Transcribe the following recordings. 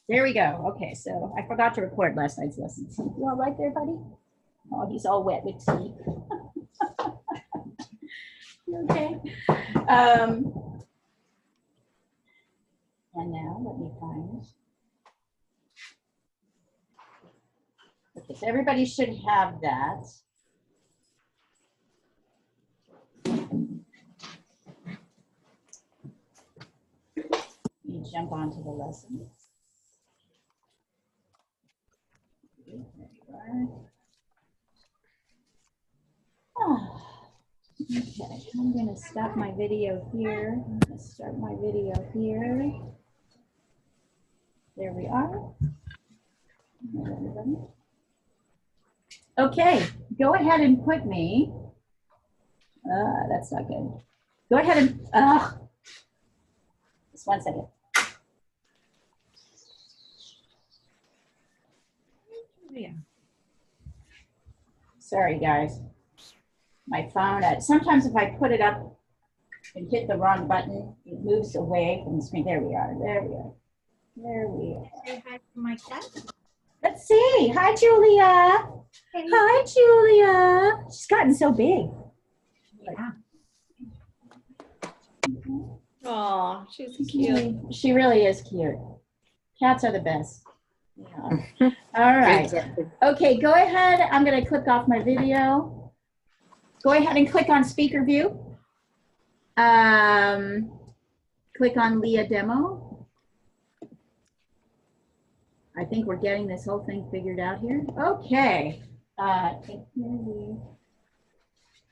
There we go. Okay, so I forgot to record last night's lessons. You all right there, buddy? Oh, he's all wet with tea. You okay? And now let me find. Okay, so everybody should have that. You jump onto the lesson. There you are. Oh, okay, I'm going to stop my video here. I'm going to start my video here. There we are. Okay, go ahead and put me. That's not good. Go ahead and, just one second. Yeah. Sorry, guys. My phone, sometimes if I put it up and hit the wrong button, it moves away from the screen. There we are, there we are. There we are. Say hi to my cat. Let's see. Hi, Julia. Hey. Hi, Julia. She's gotten so big. Yeah. Oh, she's cute. She really is cute. Cats are the best. Yeah. All right. Exactly. Okay, go ahead. I'm going to click off my video. Go ahead and click on speaker view. Click on Leah demo. I think we're getting this whole thing figured out here. Okay. Here we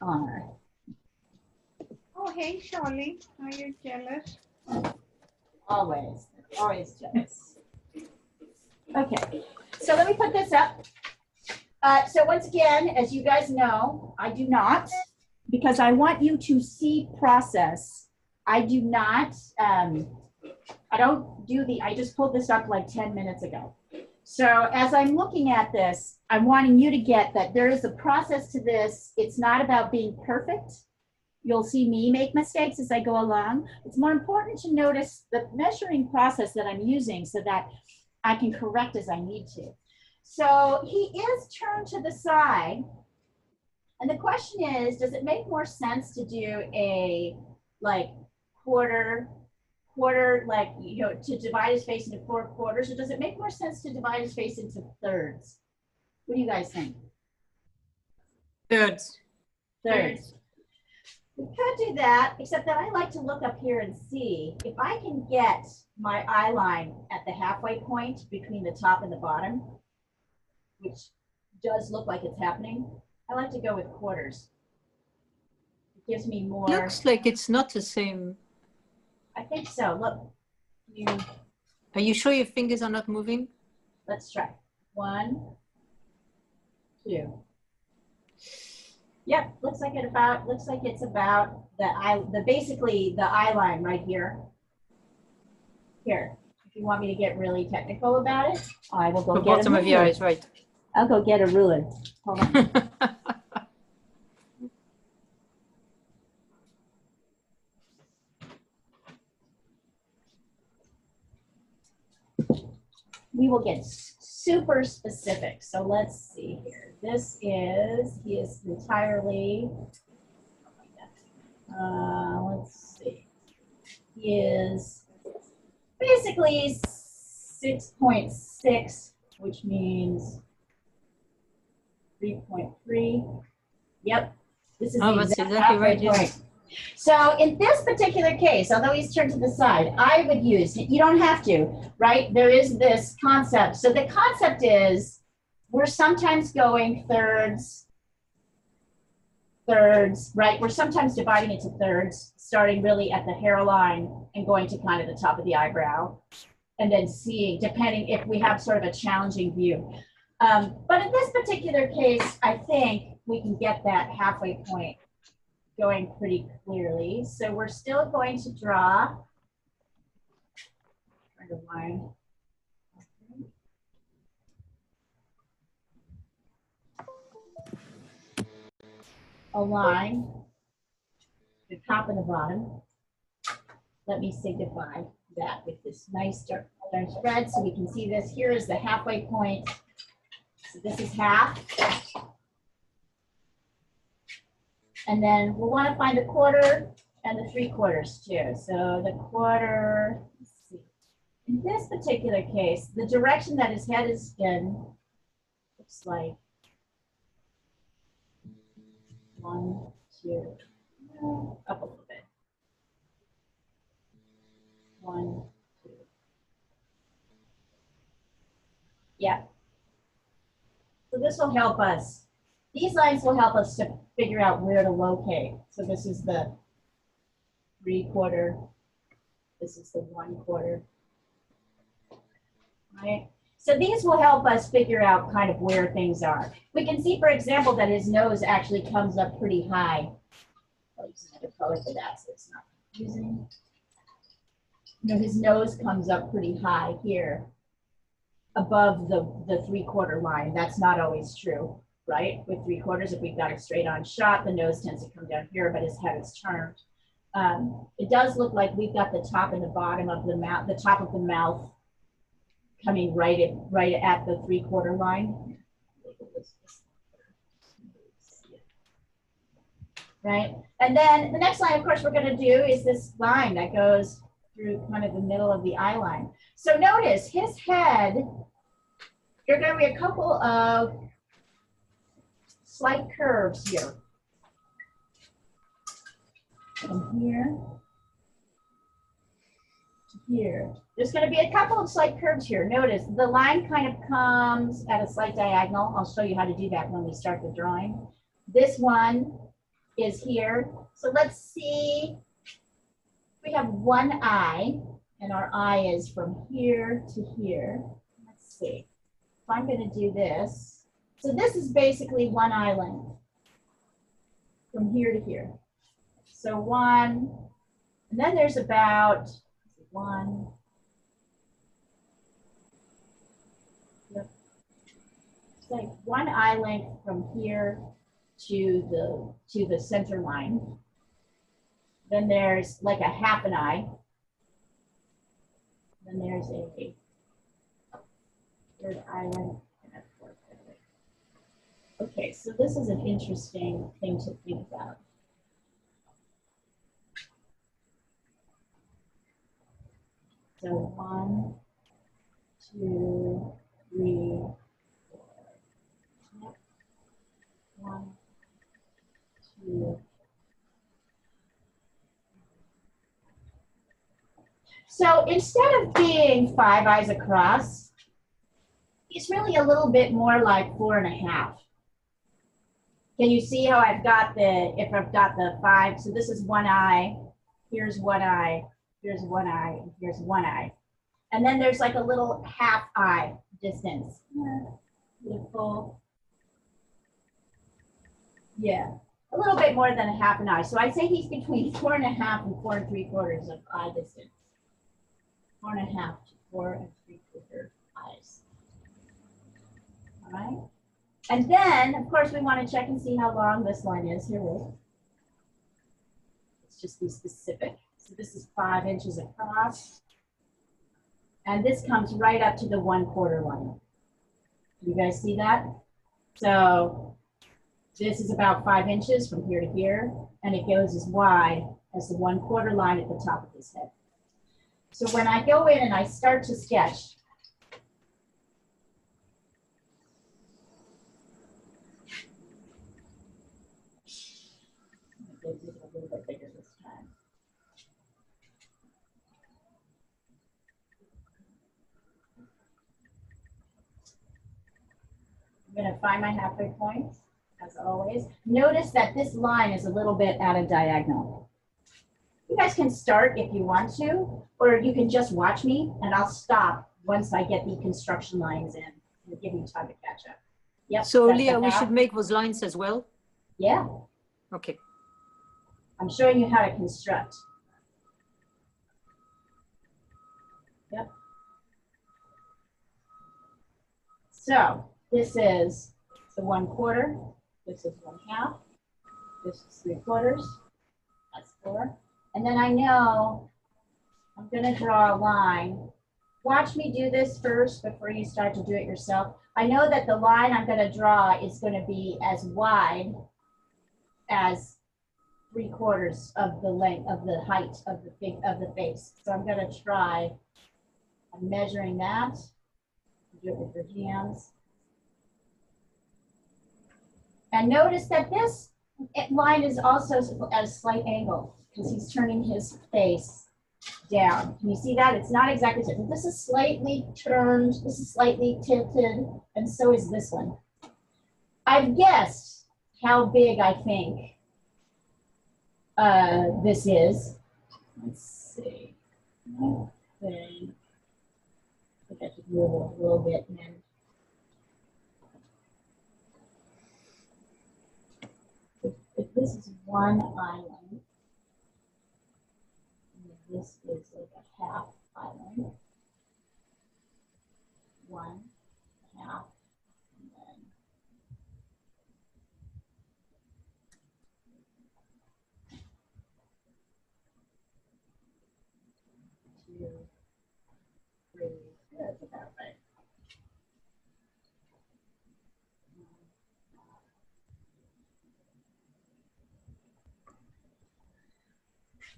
are. Oh, hey, Shirley. Are you jealous? Always, always jealous. Okay, so let me put this up. So once again, as you guys know, I do not, because I want you to see process. I do not, I don't do I just pulled this up like 10 minutes ago. So as I'm looking at this, I'm wanting you to get that there is a process to this. It's not about being perfect. You'll see me make mistakes as I go along. It's more important to notice the measuring process that I'm using so that I can correct as I need to. So he is turned to the side. And the question is, does it make more sense to do a like quarter, like, you know, to divide his face into 4 quarters, or does it make more sense to divide his face into thirds? What do you guys think? Thirds. Thirds. We could do that, except that I like to look up here and see if I can get my eye line at the halfway point between the top and the bottom, which does look like it's happening. I like to go with quarters. It gives me more. Looks like it's not the same. I think so. Look. Are you sure your fingers are not moving? Let's try. 1, 2. Yep, looks like it's about basically the eye line right here. Here, if you want me to get really technical about it, I will go The get a ruler. bottom of your eyes, right? I'll go get a ruler. Hold on. We will get super specific. So let's see here. He is entirely, let's see. He is basically 6.6, which means 3.3. Yep. This is the exact right point. So in this particular case, although he's turned to the side, I would use, you don't have to, right? There is this concept. So the concept is we're sometimes going thirds, right? We're sometimes dividing into thirds, starting really at the hairline and going to kind of the top of the eyebrow, and then seeing, depending if we have sort of a challenging view. But in this particular case, I think we can get that halfway point going pretty clearly. So we're still going to draw a line, the top and the bottom. Let me signify that with this nice dark orange red so we can see this. Here is the halfway point. So this is half. And then we'll want to find the quarter and the 3/4 too. So the quarter, let's see. In this particular case, the direction that his head is in looks like 1, 2, up a little bit. 1, 2. Yeah. So this will help us. These lines will help us to figure out where to locate. So this is the 3/4. This is the 1/4. Right? So these will help us figure out kind of where things are. We can see, for example, that his nose actually comes up pretty high. I'll use another color for that so it's not confusing. You know, his nose comes up pretty high here above the 3/4 line. That's not always true, right? With 3/4, if we've got a straight on shot, the nose tends to come down here, but his head is turned. It does look like we've got the top and the bottom of the mouth, the top of the mouth coming right at the 3/4 line. Right? And then the next line, of course, we're going to do is this line that goes through kind of the middle of the eye line. So notice his head, there are going to be a couple of slight curves here. From here to here. There's going to be a couple of slight curves here. Notice the line kind of comes at a slight diagonal. I'll show you how to do that when we start the drawing. This one is here. So let's see. We have one eye, and our eye is from here to here. Let's see. If I'm going to do this. So this is basically one eye length from here to here. So one, and then there's about one. Yep. It's like one eye length from here to the center line. Then there's like a half an eye. Then there's a third eye length and a fourth eye length. Okay, so this is an interesting thing to think about. So 1, 2, 3, 4. Yep. 1, 2. So instead of being 5 eyes across, it's really a little bit more like 4.5. Can you see how I've got if I've got the 5, so this is one eye, here's one eye, here's one eye, and here's one eye. And then there's like a little half eye distance. Beautiful. Yeah, a little bit more than a half an eye. So I'd say he's between 4.5 and 4 3/4 of eye distance. 4.5 to 4 3/4 eyes. All right. And then, of course, we want to check and see how long this line is. Here we go. Let's just be specific. So this is 5 inches across. And this comes right up to the 1/4 line. You guys see that? So this is about 5 inches from here to here. And it goes as wide as the 1/4 line at the top of his head. So when I go in and I start to sketch, make it a little bit bigger this time. I'm going to find my halfway point, as always. Notice that this line is a little bit at a diagonal. You guys can start if you want to, or you can just watch me, and I'll stop once I get the construction lines in and give you time to catch up. Yep. So Leah, we should make those lines as well? Yeah. Okay. I'm showing you how to construct. Yep. So this is the 1/4. This is 1/2. This is 3/4. That's 4. And then I know I'm gonna draw a line. Watch me do this first before you start to do it yourself. I know that the line I'm gonna draw is gonna be as wide as 3/4 of the length of the height of the face. So I'm gonna try, I'm measuring that. Do it with your hands. And notice that this line is also at a slight angle because he's turning his face down. Can you see that? It's not exactly tilted. This is slightly turned, this is slightly tilted, and so is this one. I've guessed how big I think this is. Let's see. I think I should move it a little bit and then if this is one island, and this is like a half island, one half, and then two, three, that's about right.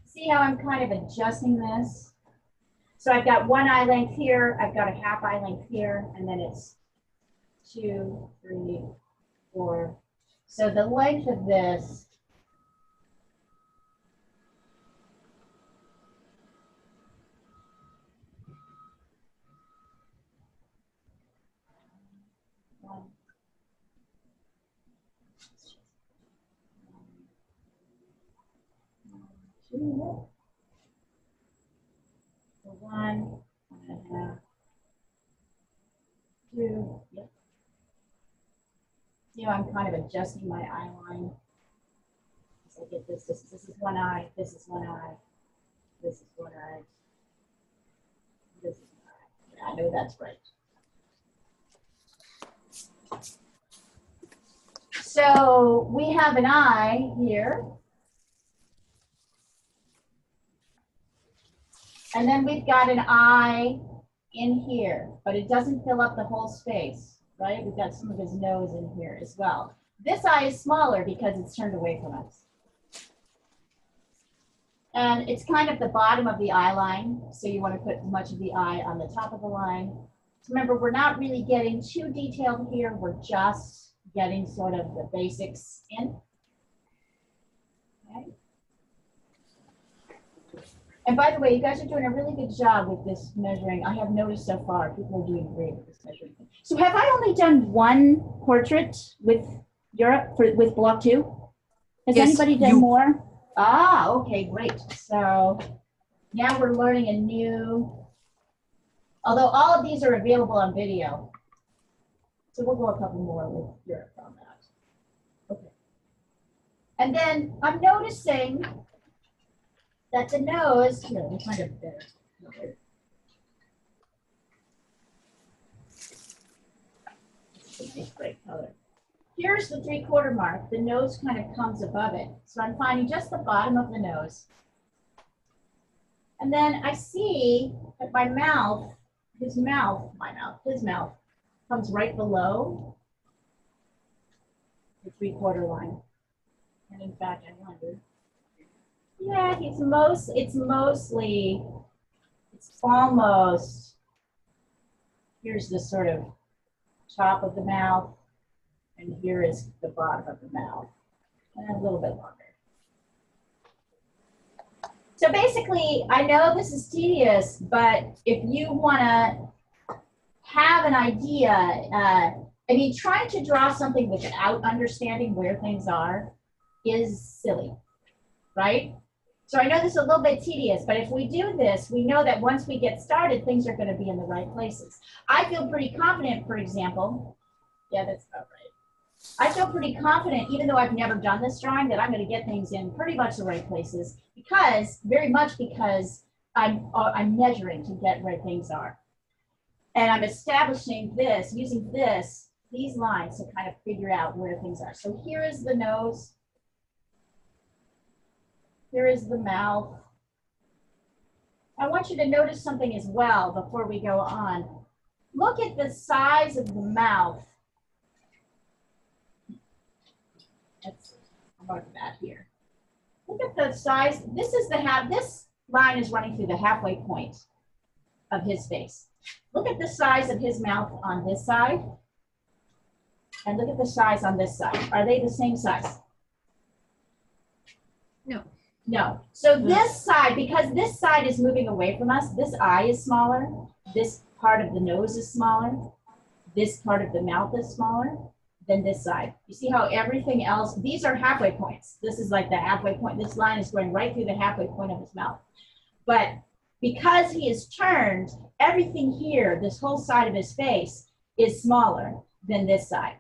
See how I'm kind of adjusting this? So I've got one eye length here, I've got a half eye length here, and then it's 2, 3, 4. So the length of this one, two, so 1.5, 2, yep. See how I'm kind of adjusting my eye line. So I get this is one eye, this is one eye, this is one eye, this is one eye. Yeah, I know that's right. So we have an eye here. And then we've got an eye in here, but it doesn't fill up the whole space, right? We've got some of his nose in here as well. This eye is smaller because it's turned away from us. And it's kind of the bottom of the eye line, so you want to put much of the eye on the top of the line. So remember, we're not really getting too detailed here. We're just getting sort of the basics in. Okay. And by the way, you guys are doing a really good job with this measuring. I have noticed so far, people are doing great with this measuring. So have I only done one portrait with Europe, with block 2? Has Yes, anybody done you. more? Ah, okay, great. So now we're learning a new, although all of these are available on video. So we'll go a couple more with Europe on that. Okay. And then I'm noticing that the nose, here, let me find a better color. Great color. Here's the 3/4 mark. The nose kind of comes above it. So I'm finding just the bottom of the nose. And then I see that my mouth, his mouth comes right below the 3/4 line. And in fact, I wonder, yeah, it's almost, here's the sort of top of the mouth, and here is the bottom of the mouth, and a little bit longer. So basically, I know this is tedious, but if you want to have an idea, I mean, trying to draw something without understanding where things are is silly, right? So I know this is a little bit tedious, but if we do this, we know that once we get started, things are going to be in the right places. I feel pretty confident, for example, yeah, that's about right. I feel pretty confident, even though I've never done this drawing, that I'm going to get things in pretty much the right places very much because I'm measuring to get where things are. And I'm establishing this, using these lines to kind of figure out where things are. So here is the nose. Here is the mouth. I want you to notice something as well before we go on. Look at the size of the mouth. Let's mark that here. Look at the size. This line is running through the halfway point of his face. Look at the size of his mouth on this side. And look at the size on this side. Are they the same size? No. No. So this side, because this side is moving away from us, this eye is smaller. This part of the nose is smaller. This part of the mouth is smaller than this side. You see how everything else, these are halfway points. This is like the halfway point. This line is going right through the halfway point of his mouth. But because he is turned, everything here, this whole side of his face is smaller than this side,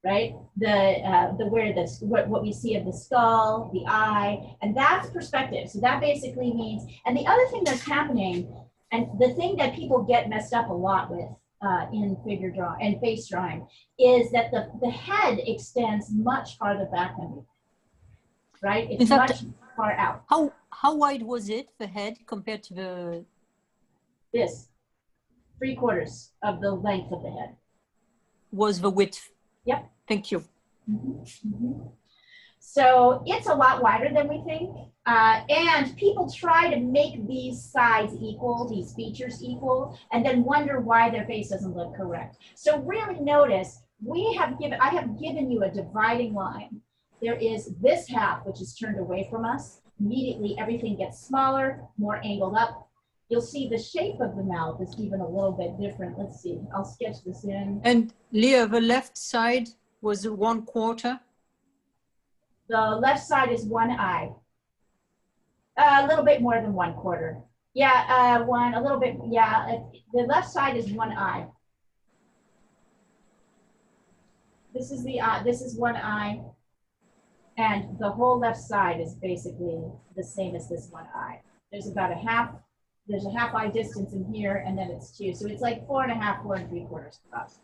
right? What we see of the skull, the eye, and that's perspective. So that basically means, and the other thing that's happening, and the thing that people get messed up a lot with in figure drawing and face drawing is that the head extends much farther back than we think, right? It's much far out. How wide was it, the head, compared to the? This, 3/4 of the length of the head. Was the width? Yep. Thank you. So it's a lot wider than we think. And people try to make these sides equal, these features equal, and then wonder why their face doesn't look correct. So really notice, I have given you a dividing line. There is this half, which is turned away from us. Immediately, everything gets smaller, more angled up. You'll see the shape of the mouth is even a little bit different. Let's see, I'll sketch this in. And Leah, the left side was 1/4. The left side is one eye. A little bit more than 1/4. Yeah, a little bit, yeah. The left side is one eye. This is the eye, this is one eye. And the whole left side is basically the same as this one eye. There's about there's a half eye distance in here, and then it's 2. So it's like 4.5, 4 3/4 across.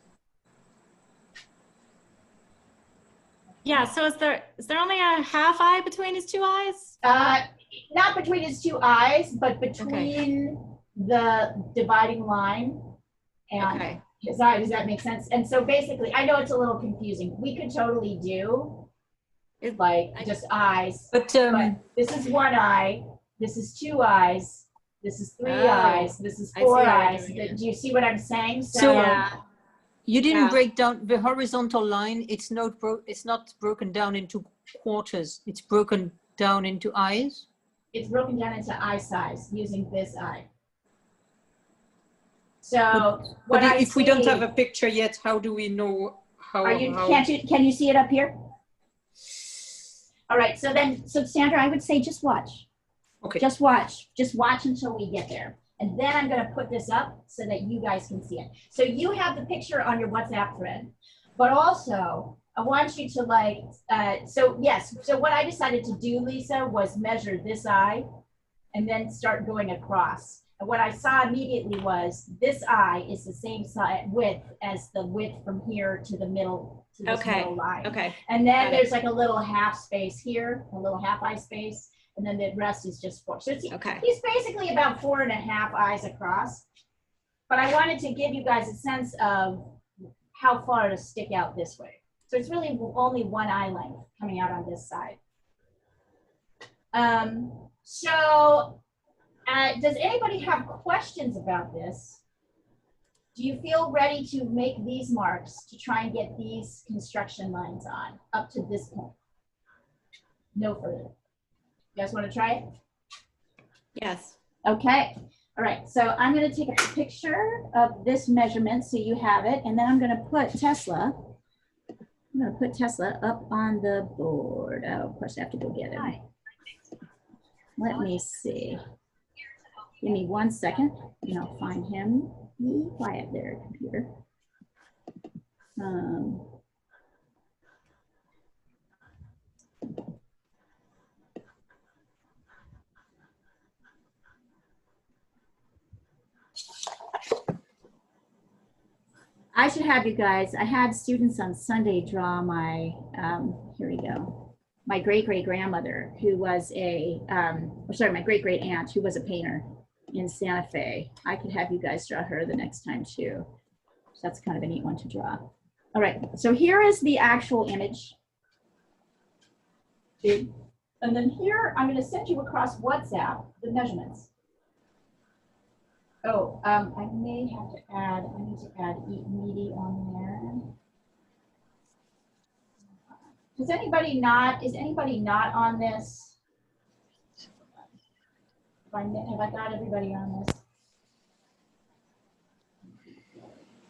Yeah, so is there only a half eye between his two eyes? Not between his two eyes, but between the dividing line and his eye. Does that make sense? And so basically, I know it's a little confusing. We could totally do just eyes. But this is one eye. This is 2 eyes. This is 3 eyes. This is 4 eyes. Do you see what I'm saying? So yeah. You didn't break down the horizontal line. It's not broken down into quarters. It's broken down into eyes. It's broken down into eye size using this eye. So if we don't have a picture yet, how do we know how? Can you see it up here? All right. So Sandra, I would say just watch. Okay. Just watch until we get there. And then I'm going to put this up so that you guys can see it. So you have the picture on your WhatsApp thread, but also I want you to so what I decided to do, Lisa, was measure this eye and then start going across. And what I saw immediately was this eye is the same width as the width from here to the middle, to this middle line. Okay. And then there's like a little half space here, a little half eye space. And then the rest is just 4. So he's basically about 4.5 eyes across. But I wanted to give you guys a sense of how far to stick out this way. So it's really only one eye length coming out on this side. Does anybody have questions about this? Do you feel ready to make these marks to try and get these construction lines on up to this point? No further. You guys want to try it? Yes. Okay. All right. So I'm going to take a picture of this measurement so you have it. And then I'm going to put Tesla. I'm going to put Tesla up on the board. Oh, of course, I have to go get him. Let me see. Give me 1 second and I'll find him. Be quiet there, computer. I should have you guys, I had students on Sunday draw my, here we go, my great-great-grandmother who was my great-great-aunt who was a painter. in Santa Fe. I could have you guys draw her the next time too. So that's kind of a neat one to draw. All right, so here is the actual image. And then here, I'm going to send you across WhatsApp the measurements. Oh, I may have to add, I need to add eat meaty on there. Is anybody not on this? Have I got everybody on this?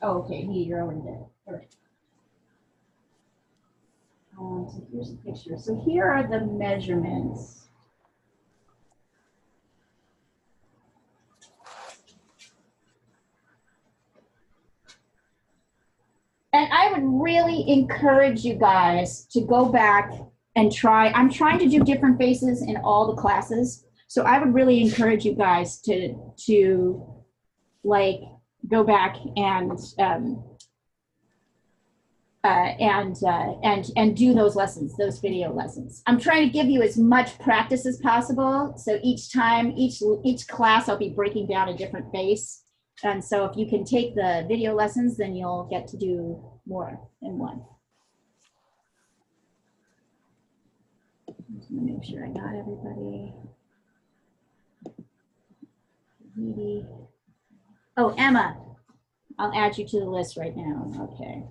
Oh, okay, Meaty, you're already there. All right. So here's a picture. So here are the measurements. And I would really encourage you guys to go back and try. I'm trying to do different faces in all the classes. So I would really encourage you guys to like go back and do those lessons, those video lessons. I'm trying to give you as much practice as possible. So each time, each class, I'll be breaking down a different face. And so if you can take the video lessons, then you'll get to do more in one. Just gonna make sure I got everybody. Maybe. Oh, Emma, I'll add you to the list right now. Okay.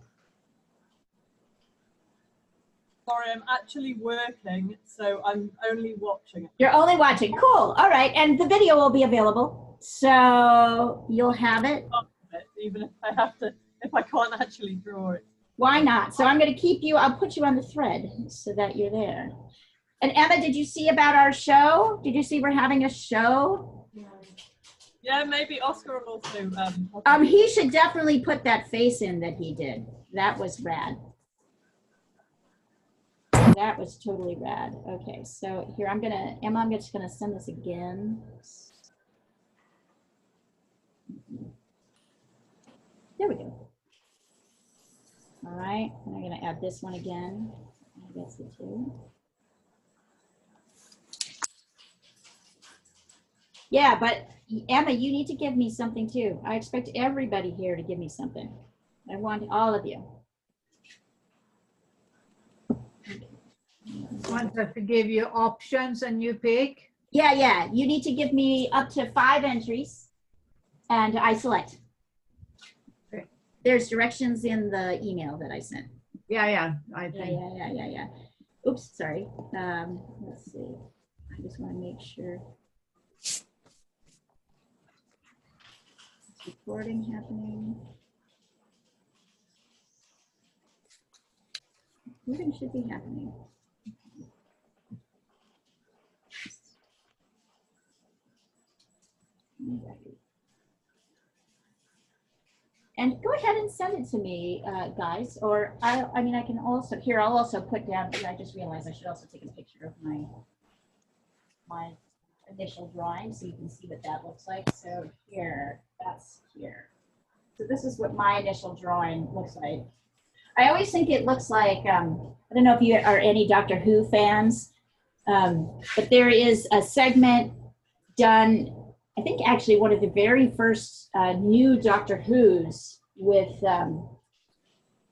Sorry, I'm actually working, so I'm only watching. You're only watching. Cool. All right. And the video will be available. So you'll have it. Even if I have to, if I can't actually draw it. Why not? So I'm going to keep you, I'll put you on the thread so that you're there. And Emma, did you see about our show? Did you see we're having a show? Yeah, maybe Oscar will also. He should definitely put that face in that he did. That was rad. That was totally rad. Okay, so here Emma, I'm just gonna send this again. There we go. All right, and I'm gonna add this one again. That's the two. Yeah, but Emma, you need to give me something too. I expect everybody here to give me something. I want all of you. Want us to give you options and you pick? Yeah. You need to give me up to 5 entries and I select. Okay. There's directions in the email that I sent. Yeah. I think. Yeah. Oops, sorry. Let's see. I just want to make sure. Is recording happening? Recording should be happening. And go ahead and send it to me, guys. Or I mean, I can also here. I'll also put down. I just realized I should also take a picture of my initial drawing so you can see what that looks like. So here, that's here. So this is what my initial drawing looks like. I always think it looks like I don't know if you are any Doctor Who fans, but there is a segment done. I think actually one of the very first new Doctor Who's with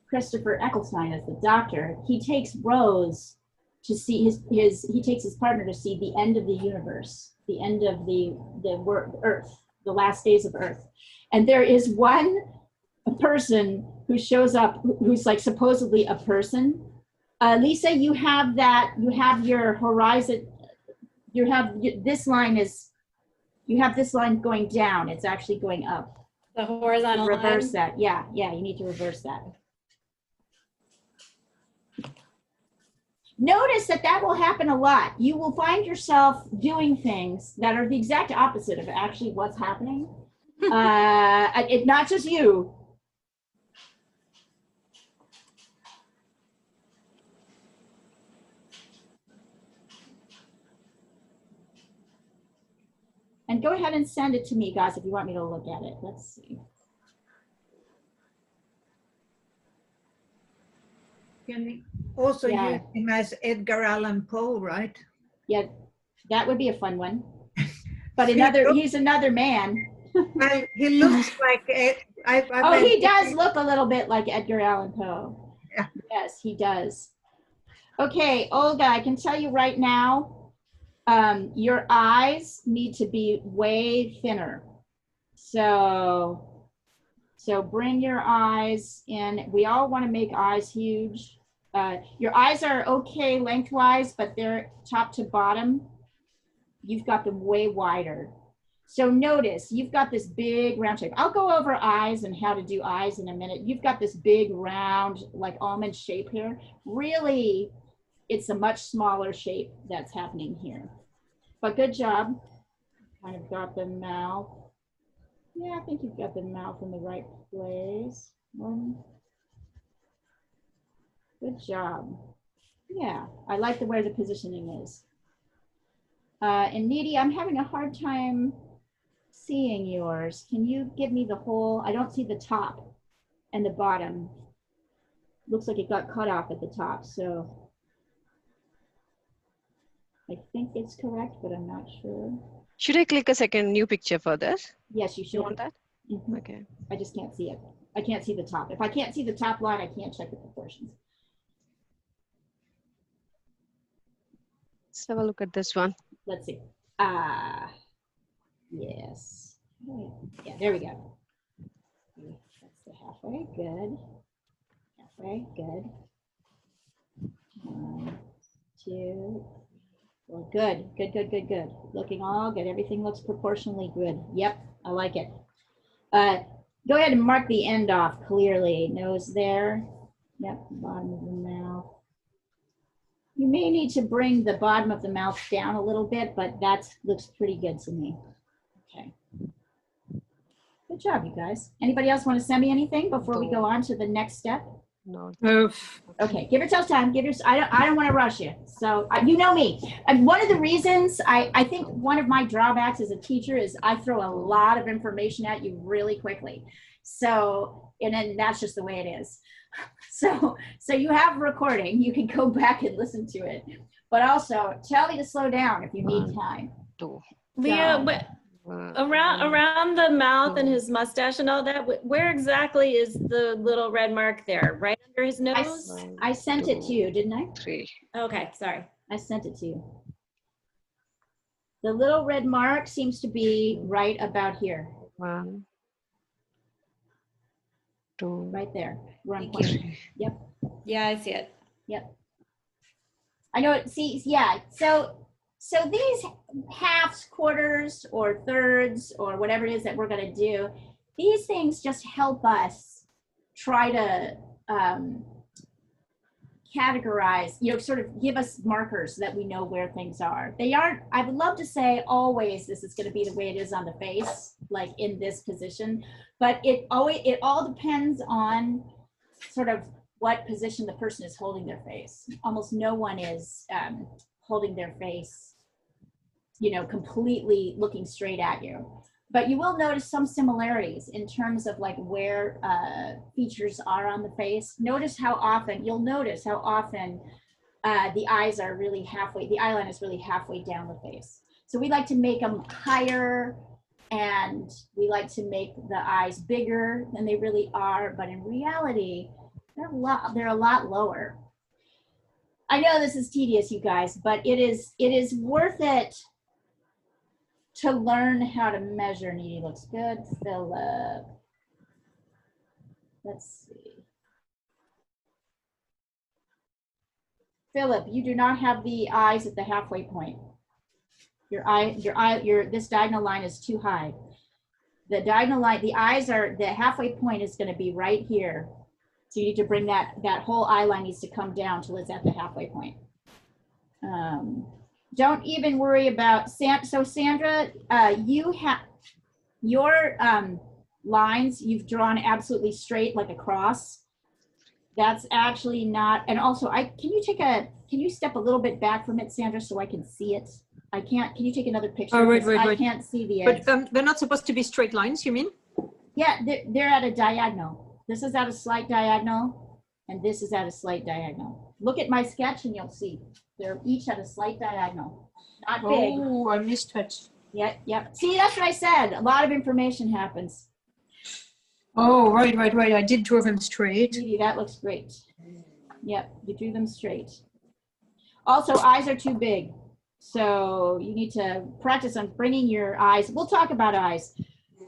Christopher Eccleston as the Doctor. He takes Rose to see he takes his partner to see the end of the universe, the end of the Earth, the last days of Earth. And there is one person who shows up who's like supposedly a person. Lisa, you have your horizon, this line is, you have this line going down. It's actually going up. The horizontal Reverse line. that. Yeah, you need to reverse that. Notice that will happen a lot. You will find yourself doing things that are the exact opposite of actually what's happening. It's not just you. And go ahead and send it to me, guys, if you want me to look at it. Let's see. Can also use him as Edgar Allan Poe, right? Yeah, that would be a fun one. but he's another man. Well, he looks like Oh, he does look a little bit like Edgar Allan Poe. Yeah. Yes, he does. Okay, Olga, I can tell you right now, your eyes need to be way thinner. So bring your eyes in. We all want to make eyes huge. Your eyes are okay lengthwise, but they're top to bottom. You've got them way wider. So notice you've got this big round shape. I'll go over eyes and how to do eyes in a minute. You've got this big round, like almond shape here. Really, it's a much smaller shape that's happening here. But good job. Kind of got the mouth. Yeah, I think you've got the mouth in the right place. Good job. Yeah, I like the way the positioning is. And Needy, I'm having a hard time seeing yours. Can you give me the whole? I don't see the top and the bottom. Looks like it got cut off at the top, so I think it's correct, but I'm not sure. Should I click a second new picture for this? Yes, you You should. want that? Mhm. Okay. I just can't see it. I can't see the top. If I can't see the top line, I can't check the proportions. Let's have a look at this one. Let's see. Yes. Yeah, there we go. That's the halfway. Good. Halfway. Good. 1, 2. Well, good. Good, good, good, good. Looking all good. Everything looks proportionally good. Yep, I like it. Go ahead and mark the end off clearly. Nose there. Yep, bottom of the mouth. You may need to bring the bottom of the mouth down a little bit, but that looks pretty good to me. Okay. Good job, you guys. Anybody else want to send me anything before we go on to the next step? No. Okay, give yourself time. I don't want to rush you. So you know me. And one of the reasons I think one of my drawbacks as a teacher is I throw a lot of information at you really quickly. So, and then that's just the way it is. So you have recording. You can go back and listen to it. But also tell me to slow down if you need time. 2. Leah, around the mouth and his mustache and all that, where exactly is the little red mark there? Right under his nose? I sent it to you, didn't I? 3. Okay, sorry. I sent it to you. The little red mark seems to be right about here. 1, 2, Right there. Where I'm Thank you. pointing. Yep. Yeah, I see it. Yep. I know it. See, yeah. So these halves, quarters, or thirds, or whatever it is that we're going to do, these things just help us try to categorize, sort of give us markers so that we know where things are. They aren't, I would love to say always this is going to be the way it is on the face, like in this position, but it all depends on sort of what position the person is holding their face. Almost no one is holding their face, completely looking straight at you. But you will notice some similarities in terms of like where features are on the face. You'll notice how often the eyes are really halfway, the eyeline is really halfway down the face. So we like to make them higher, and we like to make the eyes bigger than they really are, but in reality, they're a lot lower. I know this is tedious, you guys, but it is worth it to learn how to measure. Needy looks good. Philip. Let's see. Philip, you do not have the eyes at the halfway point. This diagonal line is too high. The diagonal line, the halfway point is going to be right here. So you need to bring that whole eye line needs to come down till it's at the halfway point. Don't even worry about so Sandra, you have your lines you've drawn absolutely straight like a cross. That's actually not, and also can you step a little bit back from it, Sandra, so I can see it? Can you take another picture? Oh, right. I can't see the edge. But they're not supposed to be straight lines, you mean? Yeah, they're at a diagonal. This is at a slight diagonal, and this is at a slight diagonal. Look at my sketch and you'll see. They're each at a slight diagonal. Not big. Oh, I missed it. Yep. See, that's what I said. A lot of information happens. Oh, right. I did draw them straight. Judy, that looks great. Yep, you drew them straight. Also, eyes are too big. So you need to practice on bringing your eyes. We'll talk about eyes,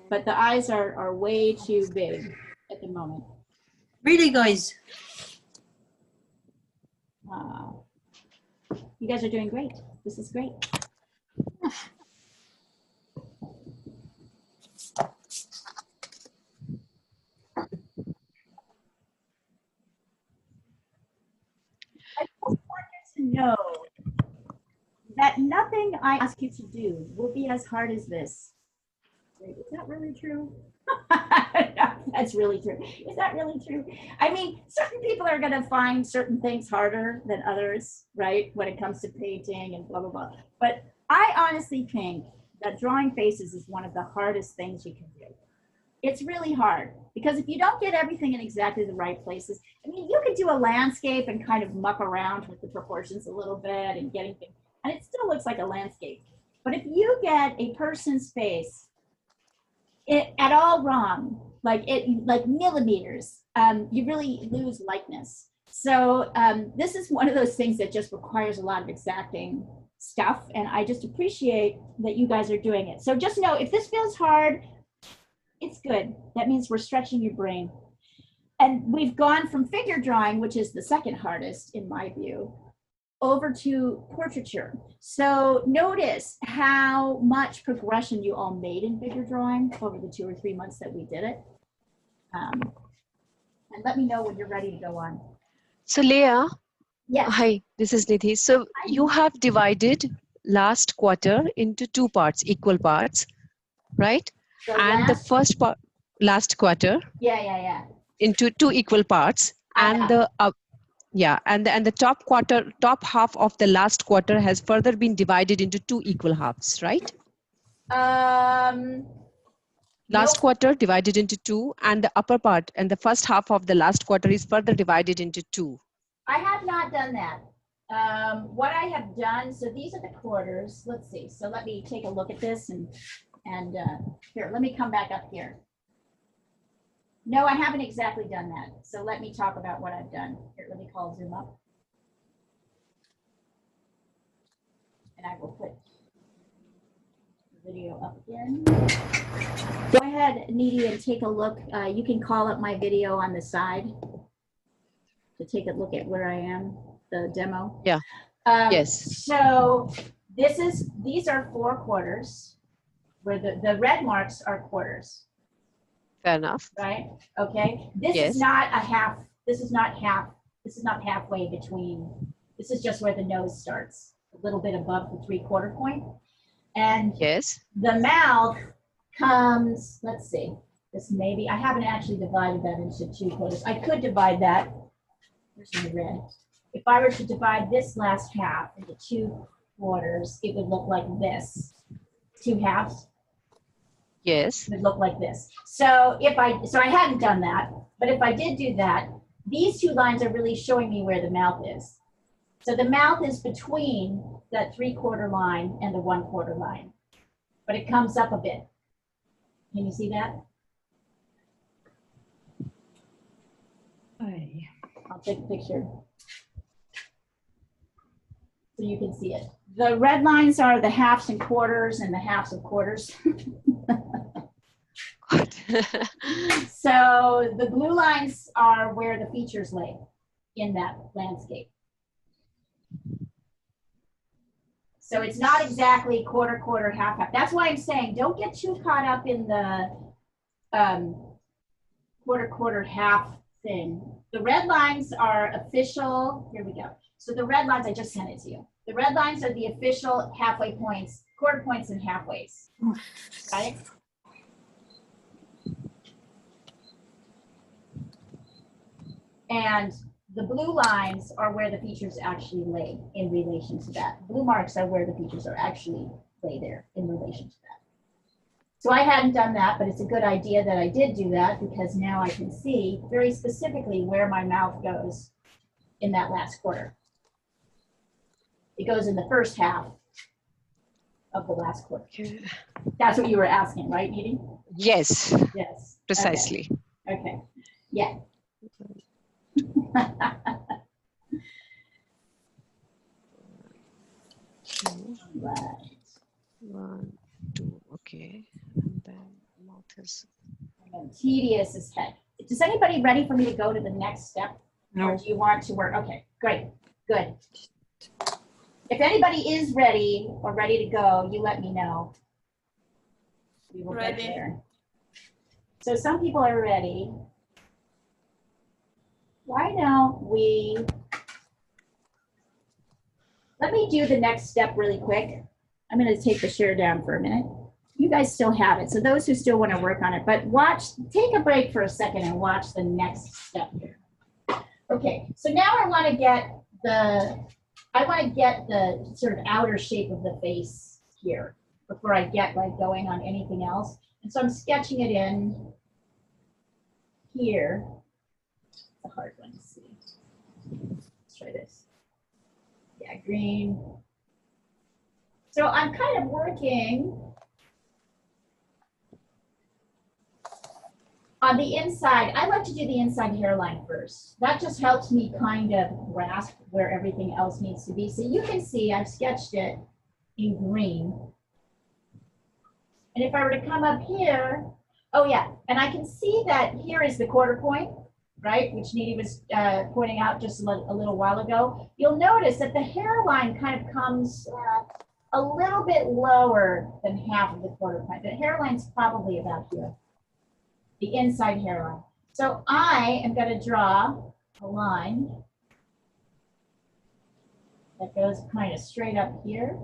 but the eyes are way too big at the moment. Really, guys? You guys are doing great. This is great. I just want you to know that nothing I ask you to do will be as hard as this. Wait, is that really true? That's really true. Is that really true? I mean, certain people are going to find certain things harder than others, right? When it comes to painting and blah, blah, blah. But I honestly think that drawing faces is one of the hardest things you can do. It's really hard because if you don't get everything in exactly the right places, I mean, you could do a landscape and kind of muck around with the proportions a little bit and getting things, and it still looks like a landscape. But if you get a person's face at all wrong, like millimeters, you really lose likeness. So this is one of those things that just requires a lot of exacting stuff, and I just appreciate that you guys are doing it. So just know if this feels hard, it's good. That means we're stretching your brain. And we've gone from figure drawing, which is the second hardest in my view, over to portraiture. So notice how much progression you all made in figure drawing over the 2 or 3 months that we did it. And let me know when you're ready to go on. So Leah, Yes. hi, this is Nidhi. So you have divided last quarter into 2 parts, equal parts, right? So And the first part, last quarter, yeah. into 2 equal parts, and the and the top half of the last quarter has further been divided into 2 equal halves, right? Last quarter divided into 2, and the upper part and the first half of the last quarter is further divided into 2. I have not done that. What I have done, so these are the quarters. Let's see. So let me take a look at this and here, let me come back up here. No, I haven't exactly done that. So let me talk about what I've done. Here, let me call zoom up. And I will put the video up again. Go ahead, Needy, and take a look. You can call up my video on the side to take a look at where I am, the demo. Yeah. Yes. So these are 4 quarters, where the red marks are quarters. Fair enough. Right? Okay. This is not a half. This is not half. This is not halfway between. This is just where the nose starts, a little bit above the 3/4 point. And the mouth comes, let's see, this maybe, I haven't actually divided that into 2 quarters. I could divide that. Where's my red? If I were to divide this last half into 2 quarters, it would look like this. 2 halves. Yes. It would look like this. So so I hadn't done that, but if I did do that, these 2 lines are really showing me where the mouth is. So the mouth is between that 3/4 line and the 1/4 line, but it comes up a bit. Can you see that? I'll take a picture so you can see it. The red lines are the halves and quarters and the halves of quarters. So the blue lines are where the features lay in that landscape. So it's not exactly quarter, quarter, half, half. That's why I'm saying don't get too caught up in the quarter, quarter, half thing. The red lines are official. Here we go. So the red lines, I just sent it to you. The red lines are the official halfway points, quarter points and halfways. Got it? And the blue lines are where the features actually lay in relation to that. Blue marks are where the features are actually lay there in relation to that. So I hadn't done that, but it's a good idea that I did do that because now I can see very specifically where my mouth goes in that last quarter. It goes in the first half of the last quarter. Okay. That's what you were asking, right, Edie? Yes, Yes. precisely. Okay. Yeah. Two, Right. 1, 2. Okay. And then mouth is. And then tedious is head. Is anybody ready for me to go to the next step? Or No. do you want to work? Okay, great, good. If anybody is ready or ready to go, you let me know. We will get Ready. there. So some people are ready. Why don't we, let me do the next step really quick. I'm going to take the share down for a minute. You guys still have it. So those who still want to work on it, but watch, take a break for a second and watch the next step here. Okay, so now I want to get the sort of outer shape of the face here before I get like going on anything else. And so I'm sketching it in here. It's a hard one to see. Let's try this. Yeah, green. So I'm kind of working on the inside. I like to do the inside hairline first. That just helps me kind of grasp where everything else needs to be. So you can see I've sketched it in green. And if I were to come up here, oh yeah, and I can see that here is the quarter point, right? Which Needy was pointing out just a little while ago. You'll notice that the hairline kind of comes a little bit lower than half of the quarter point. The hairline's probably about here, the inside hairline. So I am going to draw a line that goes kind of straight up here.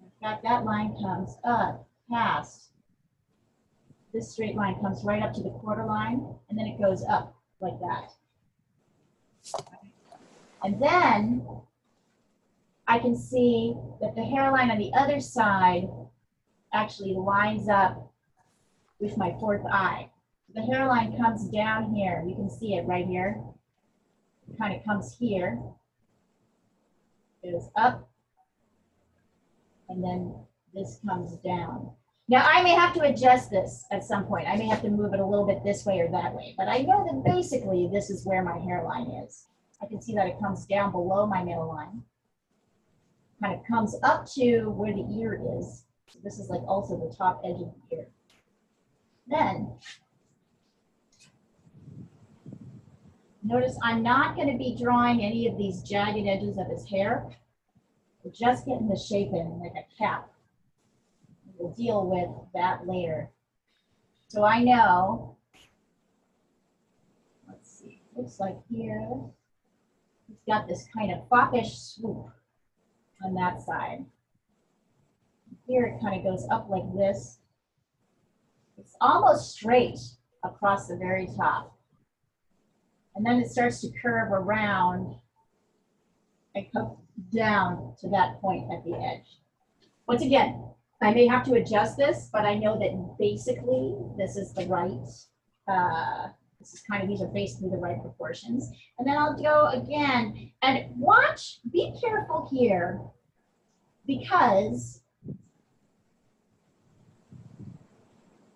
In fact, that line comes up past. This straight line comes right up to the quarter line, and then it goes up like that. And then I can see that the hairline on the other side actually lines up with my fourth eye. The hairline comes down here. You can see it right here. It kind of comes here, goes up, and then this comes down. Now I may have to adjust this at some point. I may have to move it a little bit this way or that way, but I know that basically this is where my hairline is. I can see that it comes down below my middle line, kind of comes up to where the ear is. So this is like also the top edge of the ear. Then, notice I'm not going to be drawing any of these jagged edges of his hair. We're just getting the shape in like a cap. We'll deal with that later. So I know, let's see, looks like here, it's got this kind of foppish swoop on that side. Here it kind of goes up like this. It's almost straight across the very top. And then it starts to curve around and come down to that point at the edge. Once again, I may have to adjust this, but I know that basically this is the right, these are basically the right proportions. And then I'll go again and watch, be careful here, because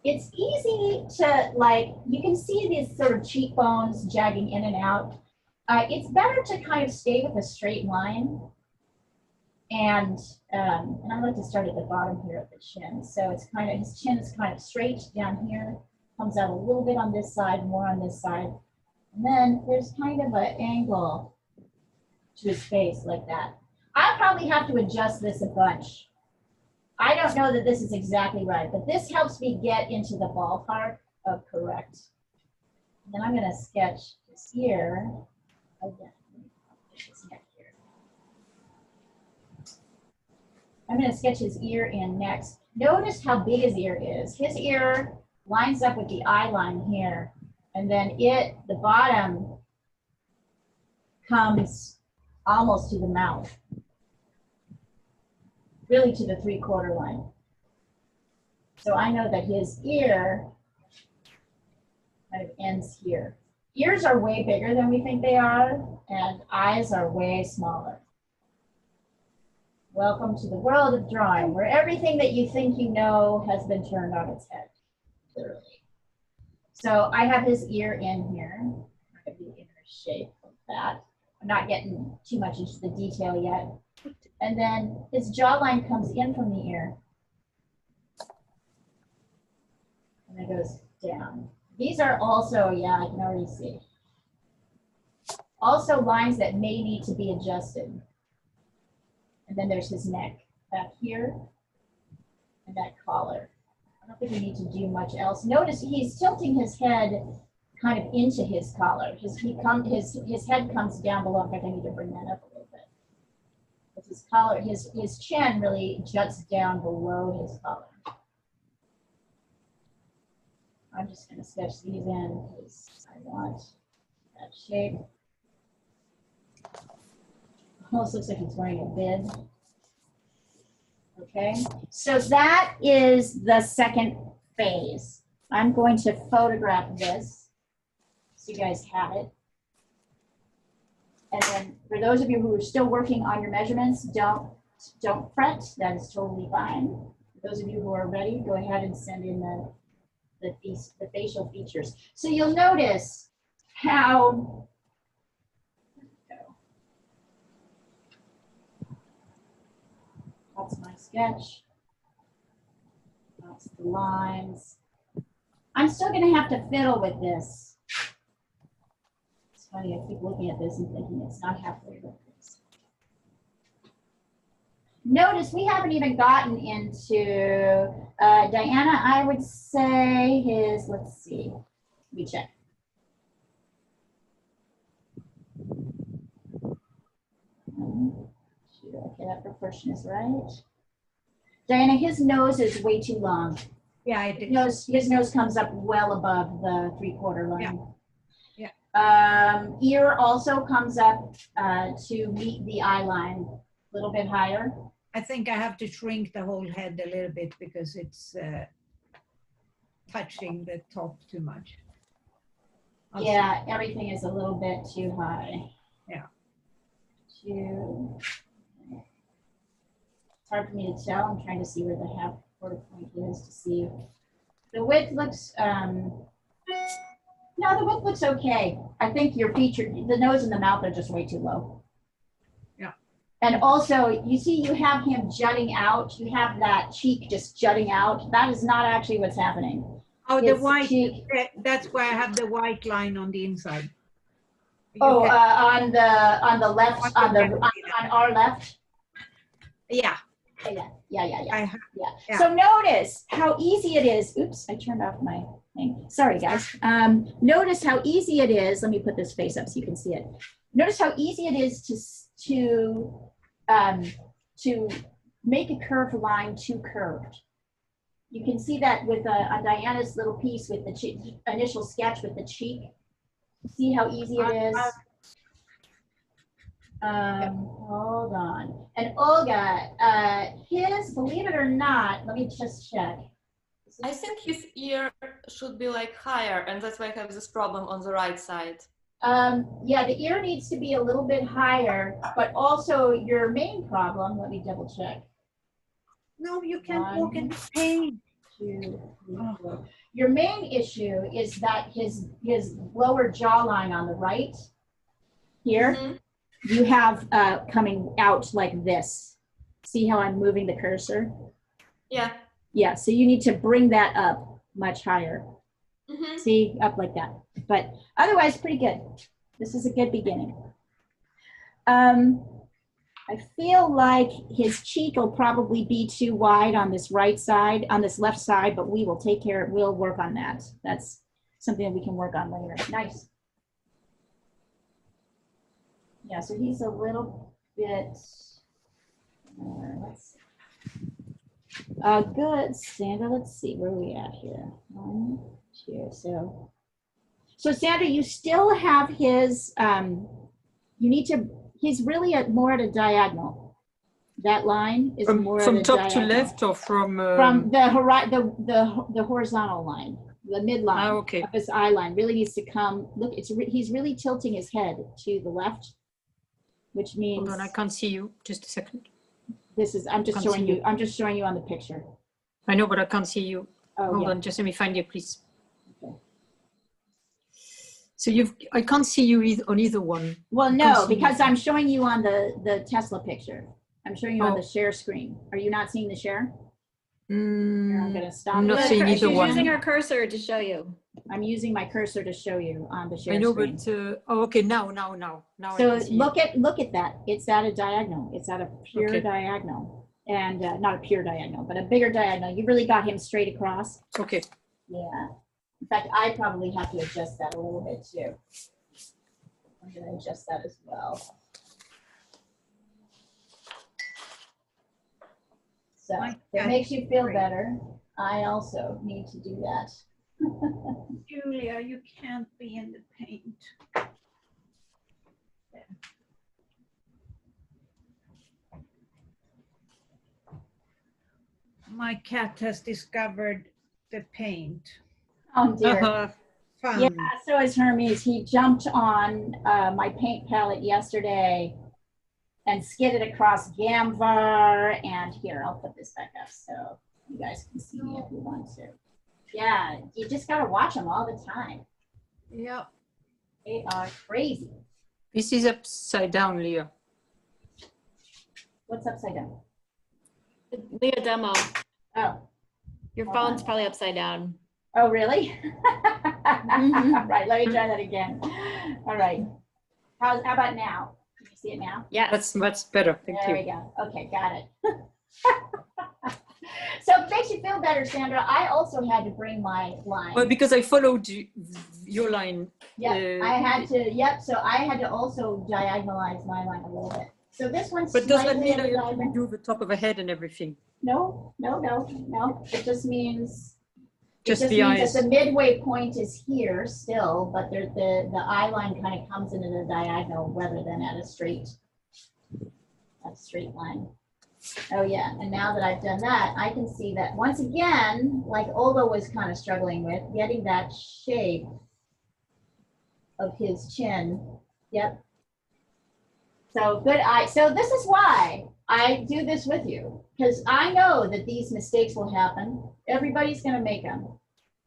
it's easy to, like, you can see these sort of cheekbones jagging in and out. It's better to kind of stay with a straight line. And I like to start at the bottom here at the chin. So it's kind of, his chin is kind of straight down here, comes out a little bit on this side, more on this side. And then there's kind of an angle to his face like that. I'll probably have to adjust this a bunch. I don't know that this is exactly right, but this helps me get into the ballpark of correct. And then I'm going to sketch his ear again. I'm going to sketch his ear in next. Notice how big his ear is. His ear lines up with the eye line here, and then the bottom comes almost to the mouth, really to the 3/4 line. So I know that his ear kind of ends here. Ears are way bigger than we think they are, and eyes are way smaller. Welcome to the world of drawing, where everything that you think you know has been turned on its head, literally. So I have his ear in here. I'm not going to be the inner shape of that. I'm not getting too much into the detail yet. And then his jawline comes in from the ear. And it goes down. These are also, yeah, I can already see. Also lines that may need to be adjusted. And then there's his neck back here and that collar. I don't think we need to do much else. Notice he's tilting his head kind of into his collar. His head comes down below. In fact, I need to bring that up a little bit. But his collar, his chin really juts down below his collar. I'm just going to sketch these in because I want that shape. Almost looks like he's wearing a bib. Okay, so that is the second phase. I'm going to photograph this so you guys have it. And then for those of you who are still working on your measurements, don't fret. That is totally fine. For those of you who are ready, go ahead and send in the facial features. So you'll notice how that's my sketch. That's the lines. I'm still going to have to fiddle with this. It's funny, I keep looking at this and thinking it's not halfway with this. Notice we haven't even gotten into Diana. I would say his, let's see, let me check. Okay, that proportion is right. Diana, his nose is way too long. Yeah, I did. His nose comes up well above the 3/4 line. Yeah. Ear also comes up to meet the eye line, a little bit higher. I think I have to shrink the whole head a little bit because it's touching the top too much. Yeah, everything is a little bit too high. Yeah. It's hard for me to tell. I'm trying to see where the half-quarter point is to see. The width looks, no, the width looks okay. I think your feature, the nose and the mouth are just way too low. Yeah. And also, you see you have him jutting out. You have that cheek just jutting out. That is not actually what's happening. Oh, the His white, cheek. that's why I have the white line on the inside. Oh, on the left, on our left. Yeah. Yeah. So notice how easy it is. Oops, I turned off my thing. Sorry, guys. Notice how easy it is. Let me put this face up so you can see it. Notice how easy it is to make a curved line too curved. You can see that with on Diana's little piece with the initial sketch with the cheek. See how easy it is? Hold on. And Olga, his, believe it or not, let me just check. I think his ear should be like higher, and that's why I have this problem on the right side. Yeah, the ear needs to be a little bit higher, but also your main problem, let me double check. No, you can't walk in the page. 2, 3, 4. Your main issue is that his lower jawline on the right here, you have coming out like this. See how I'm moving the cursor? Yeah. Yeah, so you need to bring that up much higher. See, up like that. But otherwise, pretty good. This is a good beginning. I feel like his cheek will probably be too wide on this right side, on this left side, but we will take care, we'll work on that. That's something that we can work on later. Nice. Yeah, so he's a little bit, let's see. Good, Sandra, let's see, where are we at here? 1, 2, so Sandra, you still have his, you need to, he's really more at a diagonal. That line is more from at a top diagonal. to left or from the horizontal line, the midline of his eye line really needs to come. Look, he's really tilting his head to the left, which means. Hold on, I can't see you. Just a second. This is, I'm just Can't showing see you, I'm just showing you on the picture. I know, but I can't see you. Oh, Hold yeah. on, just let me find you, please. Okay. So I can't see you on either one. Well, I no, can't see because you. I'm showing you on the Tesla picture. I'm showing you on the Oh. share screen. Are you not seeing the share? Here, I'm gonna stop. I'm not it. seeing She's either one. using her cursor to show you. I'm using my cursor to show you on the share I know, screen. but oh, okay, now I So can see look at that. It's at a diagonal. It's at a pure Okay. diagonal, and not a pure diagonal, but a bigger diagonal. You really got him straight across. it. Okay. Yeah. In fact, I probably have to adjust that a little bit too. I'm going to adjust that as well. So if it makes you feel better, I also need to do that. Julia, you can't be in the paint. My cat has discovered the paint. Oh dear. Fun. Yeah, so is Hermes. He jumped on my paint palette yesterday and skidded across Gamvar. And here, I'll put this back up so you guys can see me if you want to. Yeah, you just got to watch them all the time. Yep. They are crazy. This is upside down, Leah. What's upside down? Leah demo. Oh. Your Hold phone's on. probably upside down. Oh, really? Right, let me try that again. All right. How about now? Can you see it now? Yeah. That's better. Thank There you. we go. Okay, got it. So if it makes you feel better, Sandra, I also had to bring my line. Well, because I followed your line. Yep, I had to, yep, so I had to also diagonalize my line a little bit. So this one's But does that slightly mean at I a have to diagonal. redo the top of a head and everything? No. It just means Just it the just means eyes. that the midway point is here still, but the eye line kind of comes into the diagonal rather than at a straight line. Oh yeah, and now that I've done that, I can see that once again, like Olga was kind of struggling with, getting that shape of his chin. Yep. So good eye. So this is why I do this with you, because I know that these mistakes will happen. Everybody's going to make them,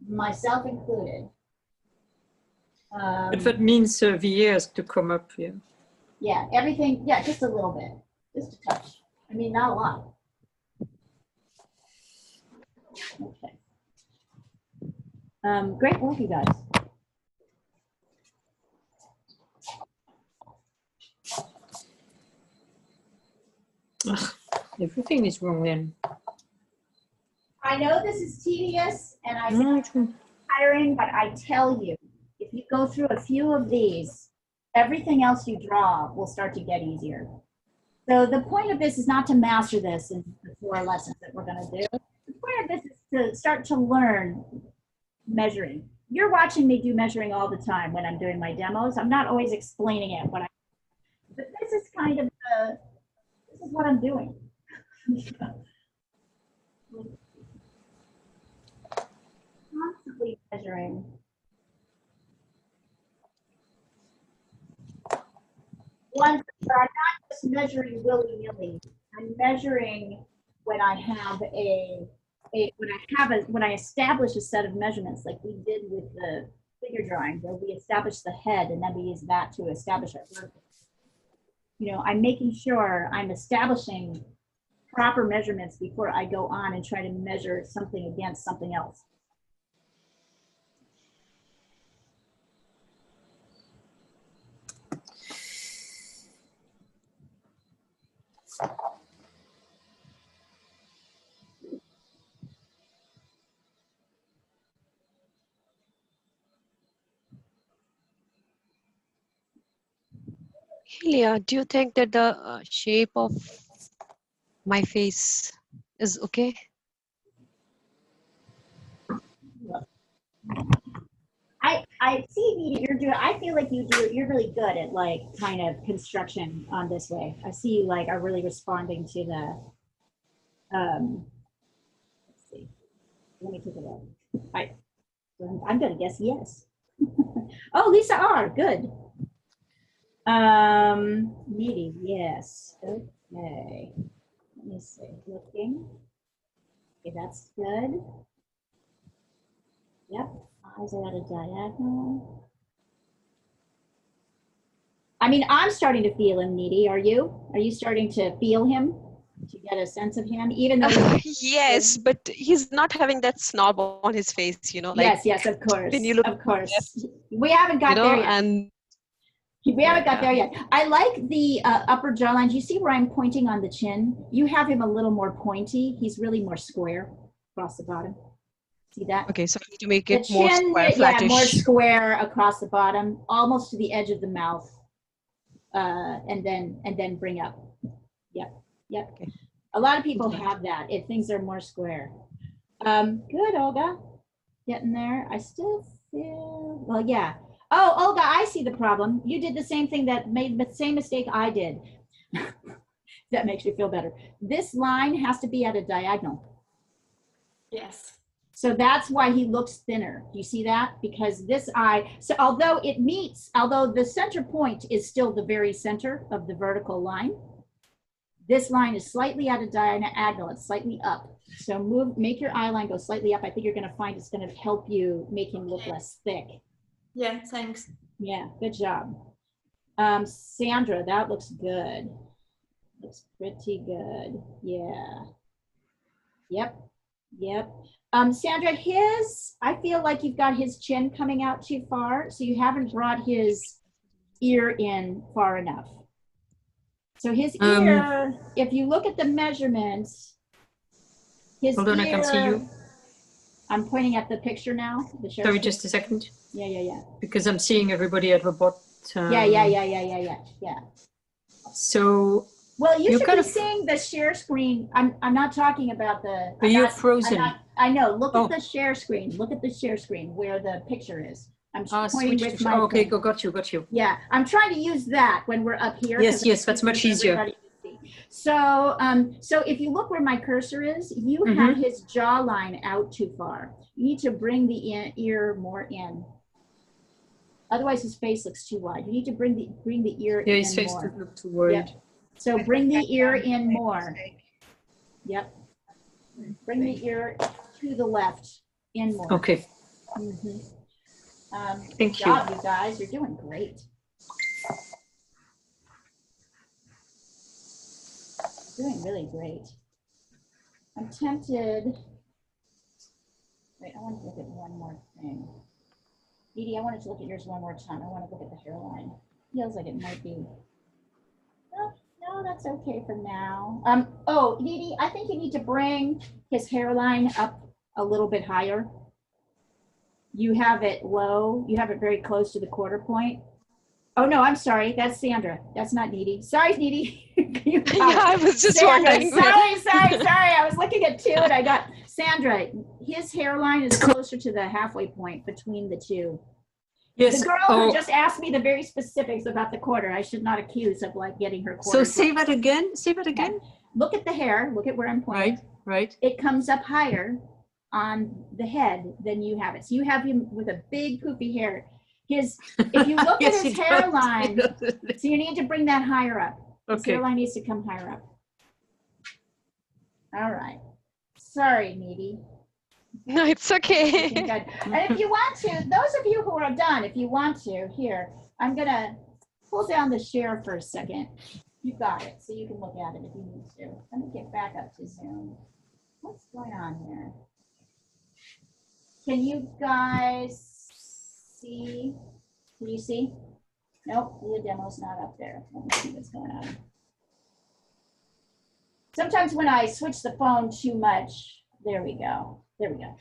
myself included. But that means the ears to come up here. Yeah, everything. Yeah, just a little bit, just a touch. I mean, not a lot. Okay. Great work, you guys. Everything is wrong then. I know this is tedious and I No, tiring, but I tell you, if you go through a few of these, everything else you draw will start to get easier. So the point of this is not to master this in the 4 lessons that we're going to do. The point of this is to start to learn measuring. You're watching me do measuring all the time when I'm doing my demos. I'm not always explaining it, but this is kind of this is what I'm doing. Constantly measuring. One, but I'm not just measuring willy-nilly. I'm measuring when I have when I establish a set of measurements, like we did with the figure drawing, where we establish the head and then we use that to establish our vertex. You know, I'm making sure I'm establishing proper measurements before I go on and try to measure something against something else. Leah, do you think that the shape of my face is okay? I see you're doing. I feel like you're really good at like kind of construction on this way. I see you like are really responding to the. Let's see. Let me take a look. I'm gonna guess yes. Oh, Lisa R. Good. Meeting, yes. Okay. Let me see, looking. Okay, that's good. Yep, eyes are at a diagonal. I mean, I'm starting to feel him, Needy. Are you? Are you starting to feel him? To get a sense of him, even though Yes, but he's not having that snob on his face, you know, like yes, of course, when you look of at course. We haven't got you know, there yet. and We haven't got yeah. there yet. I like the upper jawline. Do you see where I'm pointing on the chin? You have him a little more pointy. He's really more square across the bottom. See that? Okay, so I need to make The it more chin, square, yeah, flattish. more square across the bottom, almost to the edge of the mouth, and then bring up. Yep. Okay. A lot of people Okay. have that if things are more square. Good, Olga. Getting there. I still feel, well, yeah. Oh, Olga, I see the problem. You did the same thing that made the same mistake I did. That makes you feel better. This line has to be at a diagonal. Yes. So that's why he looks thinner. Do you see that? Because this eye, so although the center point is still the very center of the vertical line, this line is slightly at a diagonal, it's slightly up. So make your eye line go slightly up. I think you're gonna find it's gonna help you make him look less thick. Yeah, thanks. Yeah, good job. Sandra, that looks good. Looks pretty good. Yeah. Yep. Sandra, I feel like you've got his chin coming out too far, so you haven't brought his ear in far enough. So his ear, if you look at the measurements, his Hold on, I can see you. I'm pointing at the picture now. The share Sorry, screen. just a second. Yeah. Because I'm seeing everybody at the bottom. Yeah. So Well, you you're should kind be of- seeing the share screen. I'm not talking about the. But you're frozen. I know. Look Oh. at the share screen. Look at the share screen where the picture is. I'm pointing switch with to, my okay, thing. got you. Yeah, I'm trying to use that when we're up here. Yes, 'cause that's much for easier. everybody to see. So if you look where my cursor is, you have his jawline out too far. You need to bring the ear more in. Otherwise, his face looks too wide. You need to bring the ear Yeah, in his face more. doesn't look too wide. Yep. So bring the ear in more. Yep. Bring the ear to the left in more. Okay. Good Thank job, you guys. You're doing great. Doing really great. I'm tempted. Wait, I want to look at one more thing. Edie, I wanted to look at yours one more time. I want to look at the hairline. Feels like it might be. No, that's okay for now. Oh, Edie, I think you need to bring his hairline up a little bit higher. You have it low. You have it very close to the quarter point. Oh no, I'm sorry. That's Sandra. That's not Needy. Sorry, Needy. Yeah, I was just Sandra, wondering. sorry. I was looking at two and I got Sandra. His hairline is closer to the halfway point between the two. Yes. The girl who just asked me the very specifics about the quarter, I should not accuse of like getting her quarter. So say that again. Yeah. Look at the hair. Look at where I'm pointing. Right. It comes up higher on the head than you have it. So you have him with a big poofy hair. If you look Yes, at his he does. hairline, so you need to bring that higher up. His Okay. hairline needs to come higher up. All right. Sorry, Needy. No, it's okay. Okay, good. And if you want to, those of you who are done, if you want to, here, I'm gonna pull down the share for a second. You got it, so you can look at it if you need to. Let me get back up to Zoom. What's going on here? Can you guys see? Can you see? Nope, the demo's not up there. Let me see what's going on. Sometimes when I switch the phone too much, there we go. There we go.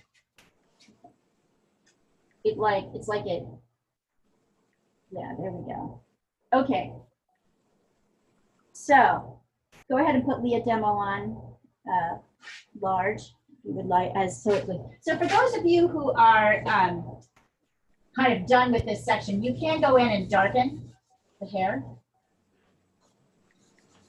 It's like it. Yeah, there we go. Okay. So go ahead and put Leah demo on large. You would like so for those of you who are kind of done with this section, you can go in and darken the hair.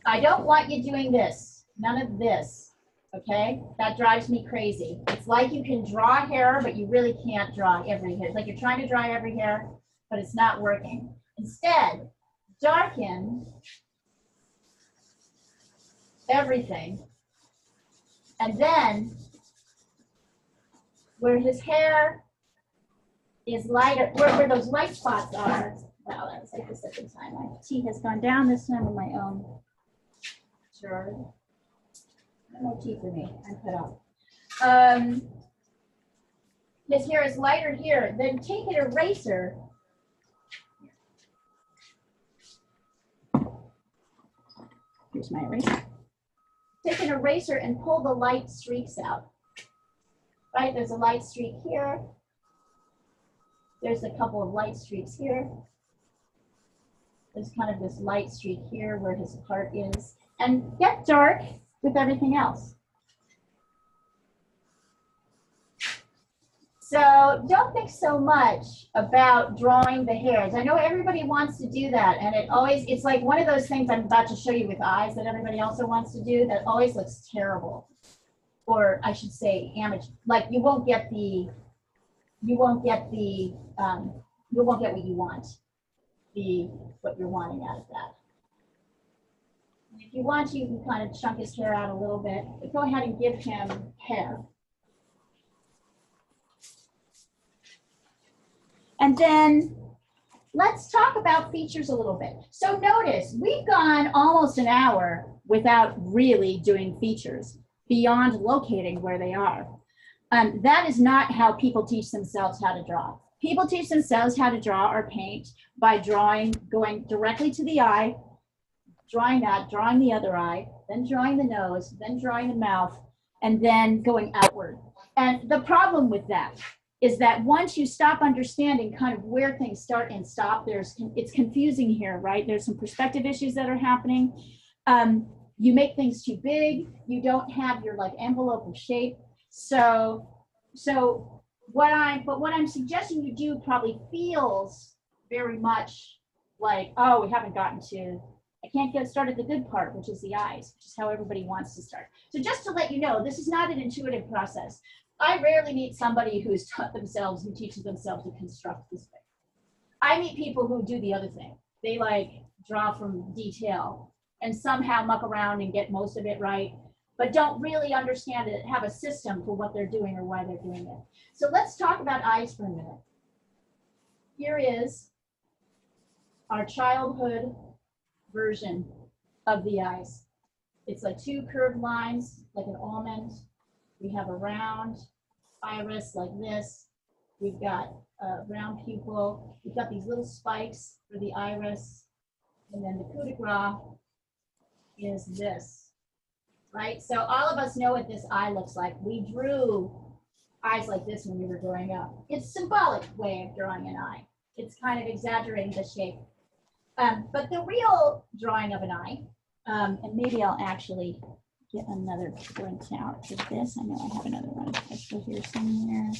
I don't want you doing this. None of this. Okay, that drives me crazy. It's like you can draw hair, but you really can't draw every hair. It's like you're trying to draw every hair, but it's not working. Instead, darken everything And then where his hair is lighter, where those light spots are, well, that was like the second time. My tea has gone down this time on my own. Sure. No tea for me. I'm cut off. His hair is lighter here. Then take an eraser. Here's my eraser. Take an eraser and pull the light streaks out. Right? There's a light streak here. There's a couple of light streaks here. There's kind of this light streak here where his part is. And get dark with everything else. So don't think so much about drawing the hairs. I know everybody wants to do that, and it's like one of those things I'm about to show you with eyes that everybody also wants to do that always looks terrible. Or I should say amateur, like you won't get what you want, what you're wanting out of that. And if you want to, you can kind of chunk his hair out a little bit, but go ahead and give him hair. And then let's talk about features a little bit. So notice, we've gone almost an hour without really doing features beyond locating where they are. That is not how people teach themselves how to draw. People teach themselves how to draw or paint by drawing, going directly to the eye, drawing that, drawing the other eye, then drawing the nose, then drawing the mouth, and then going outward. And the problem with that is that once you stop understanding kind of where things start and stop, it's confusing here, right? There's some perspective issues that are happening. You make things too big. You don't have your like envelope of shape. So what I'm suggesting you do probably feels very much like, oh, we haven't gotten to, I can't get started the good part, which is the eyes, which is how everybody wants to start. So just to let you know, this is not an intuitive process. I rarely meet somebody who teaches themselves to construct this way. I meet people who do the other thing. They like draw from detail and somehow muck around and get most of it right, but don't really understand it, have a system for what they're doing or why they're doing it. So let's talk about eyes for a minute. Here is our childhood version of the eyes. It's like two curved lines, like an almond. We have a round iris like this. We've got a round pupil. We've got these little spikes for the iris. And then the coup de grace is this, right? So all of us know what this eye looks like. We drew eyes like this when we were growing up. It's a symbolic way of drawing an eye. It's kind of exaggerating the shape. But the real drawing of an eye, and maybe I'll actually get another print out of this. I know I have another one over here somewhere.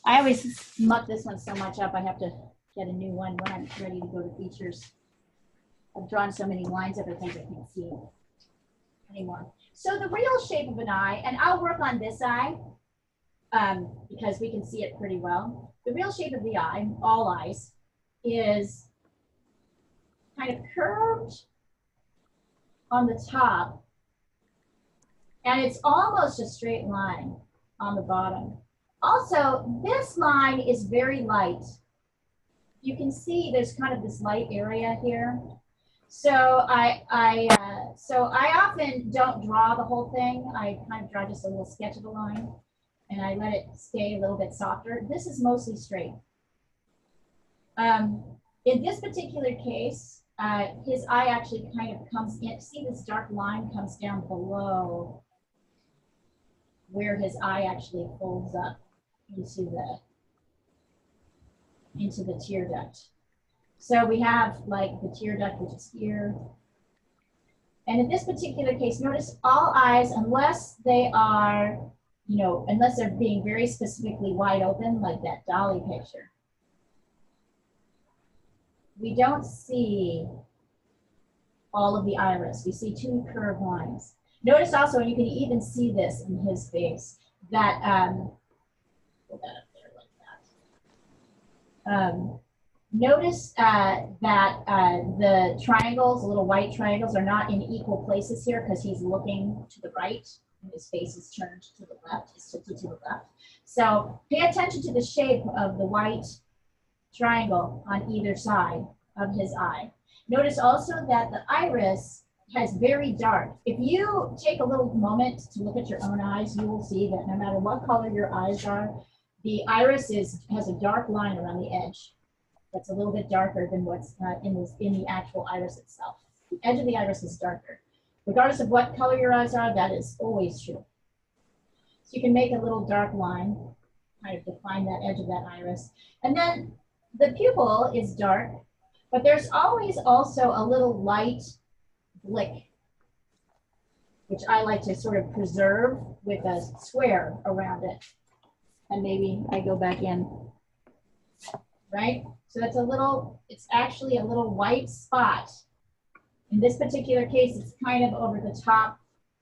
I always muck this one so much up, I have to get a new one when I'm ready to go to features. I've drawn so many lines of things I can't see it anymore. So the real shape of an eye, and I'll work on this eye because we can see it pretty well. The real shape of the eye, all eyes, is kind of curved on the top, and it's almost a straight line on the bottom. Also, this line is very light. You can see there's kind of this light area here. So I often don't draw the whole thing. I kind of draw just a little sketch of a line, and I let it stay a little bit softer. This is mostly straight. In this particular case, his eye actually kind of comes in. See, this dark line comes down below where his eye actually folds up into the tear duct. So we have like the tear duct, which is here. And in this particular case, notice all eyes, unless they are, unless they're being very specifically wide open, like that dolly picture, we don't see all of the iris. We see two curved lines. Notice also, and you can even see this in his face, that, put that up there like that. Notice that the triangles, the little white triangles, are not in equal places here because he's looking to the right. and his face is turned to the left, is tilted to the left. So pay attention to the shape of the white triangle on either side of his eye. Notice also that the iris has very dark. If you take a little moment to look at your own eyes, you will see that no matter what color your eyes are, the iris has a dark line around the edge. That's a little bit darker than what's in the actual iris itself. The edge of the iris is darker. Regardless of what color your eyes are, that is always true. So you can make a little dark line, kind of define that edge of that iris. And then the pupil is dark, but there's always also a little light blick, which I like to sort of preserve with a square around it. And maybe I go back in, right? So that's it's actually a little white spot. In this particular case, it's kind of over the top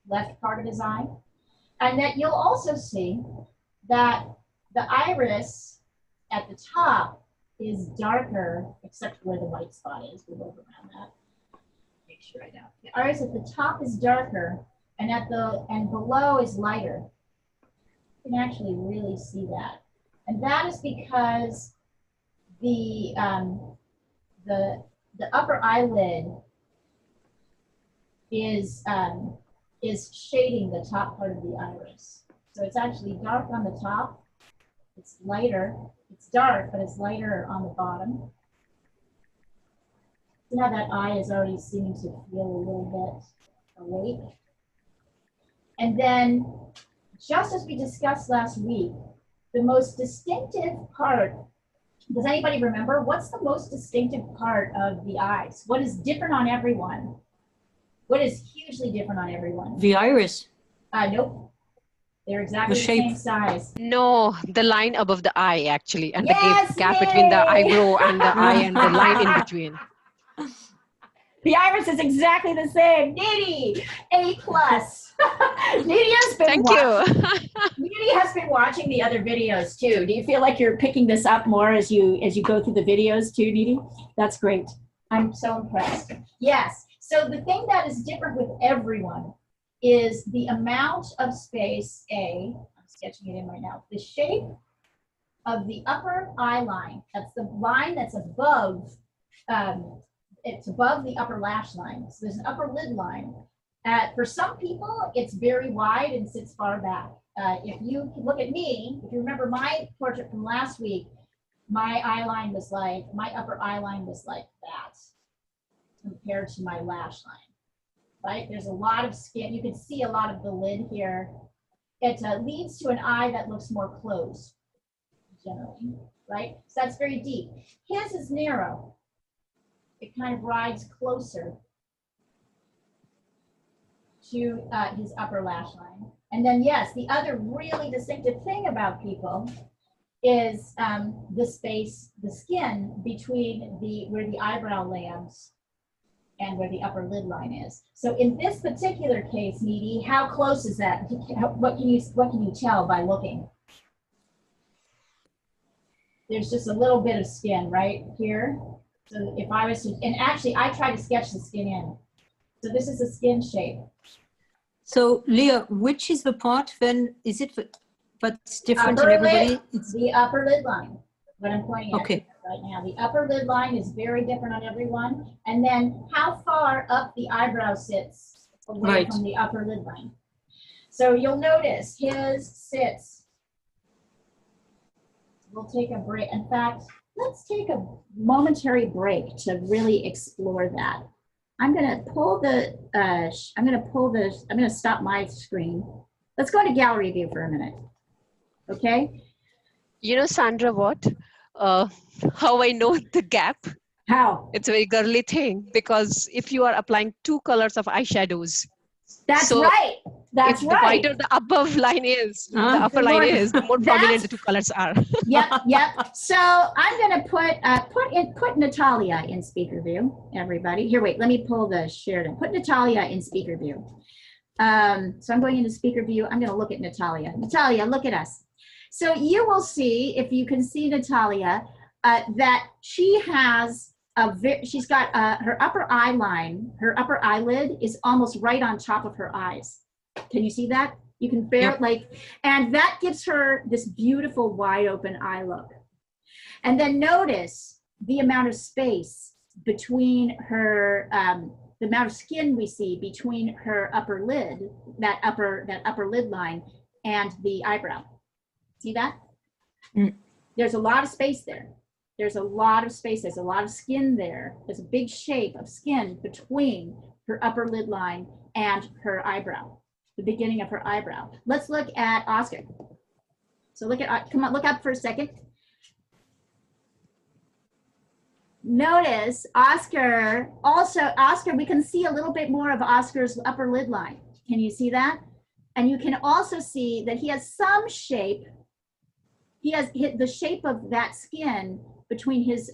left part of his eye. And that you'll also see that the iris at the top is darker, except where the white spot is. We'll go around that. Make sure I know. The iris at the top is darker, and below is lighter. You can actually really see that. And that is because the upper eyelid is shading the top part of the iris. So it's actually dark on the top. It's lighter. It's dark, but it's lighter on the bottom. See how that eye is already seeming to feel a little bit awake? And then, just as we discussed last week, the most distinctive part, does anybody remember? What's the most distinctive part of the eyes? What is different on everyone? What is hugely different on everyone? The iris. Nope. They're exactly the same size. No, the line above the eye actually, and Yes, the gap between the yay! eyebrow and the eye and the line in between. The iris is exactly the same. Needy, A+. Needy has been Thank you. Needy has been watching the other videos too. Do you feel like you're picking this up more as you go through the videos too, Needy? That's great. I'm so impressed. Yes. So the thing that is different with everyone is the amount of space, I'm sketching it in right now, the shape of the upper eye line. That's the line that's above, it's above the upper lash line. So there's an upper lid line. For some people, it's very wide and sits far back. If you look at me, if you remember my portrait from last week, my upper eye line was like that compared to my lash line. Right? There's a lot of skin. You can see a lot of the lid here. It leads to an eye that looks more closed, generally, right? So that's very deep. His is narrow. It kind of rides closer to his upper lash line. And then, yes, the other really distinctive thing about people is the space, the skin between where the eyebrow lands and where the upper lid line is. So in this particular case, Needy, how close is that? What can you tell by looking? There's just a little bit of skin right here. So if I was to, and actually I tried to sketch the skin in. So this is a skin shape. So Leah, which is the part then? Is it what's different in Upper everybody? lid, the upper lid line. What I'm pointing at. Okay. Right now, the upper lid line is very different on everyone. And then how far up the eyebrow sits away from the upper lid line. So you'll notice his sits. We'll take a break. In fact, let's take a momentary break to really explore that. I'm going to stop my screen. Let's go to gallery view for a minute. Okay? You know, Sandra, what? How I know the gap? How? It's a very girly thing, because if you are applying two colors of eyeshadows, that's right. That's if right. The wider the above line is, the upper line is, the more prominent the two colors are. Yep. So I'm going to put Natalia in speaker view, everybody. Here, wait, let me pull the share down. Put Natalia in speaker view. So I'm going into speaker view. I'm going to look at Natalia. Natalia, look at us. So you will see, if you can see Natalia, that she has she's got her upper eye line, her upper eyelid is almost right on top of her eyes. Can you see that? You can and that gives her this beautiful wide open eye look. And then notice the amount of space between her, the amount of skin we see between her upper lid, that upper lid line, and the eyebrow. See that? Mm. There's a lot of space there. There's a lot of space. There's a lot of skin there. There's a big shape of skin between her upper lid line and her eyebrow, the beginning of her eyebrow. Let's look at Oscar. So come on, look up for a second. Notice Oscar, we can see a little bit more of Oscar's upper lid line. Can you see that? And you can also see that he has some shape. He has the shape of that skin between his,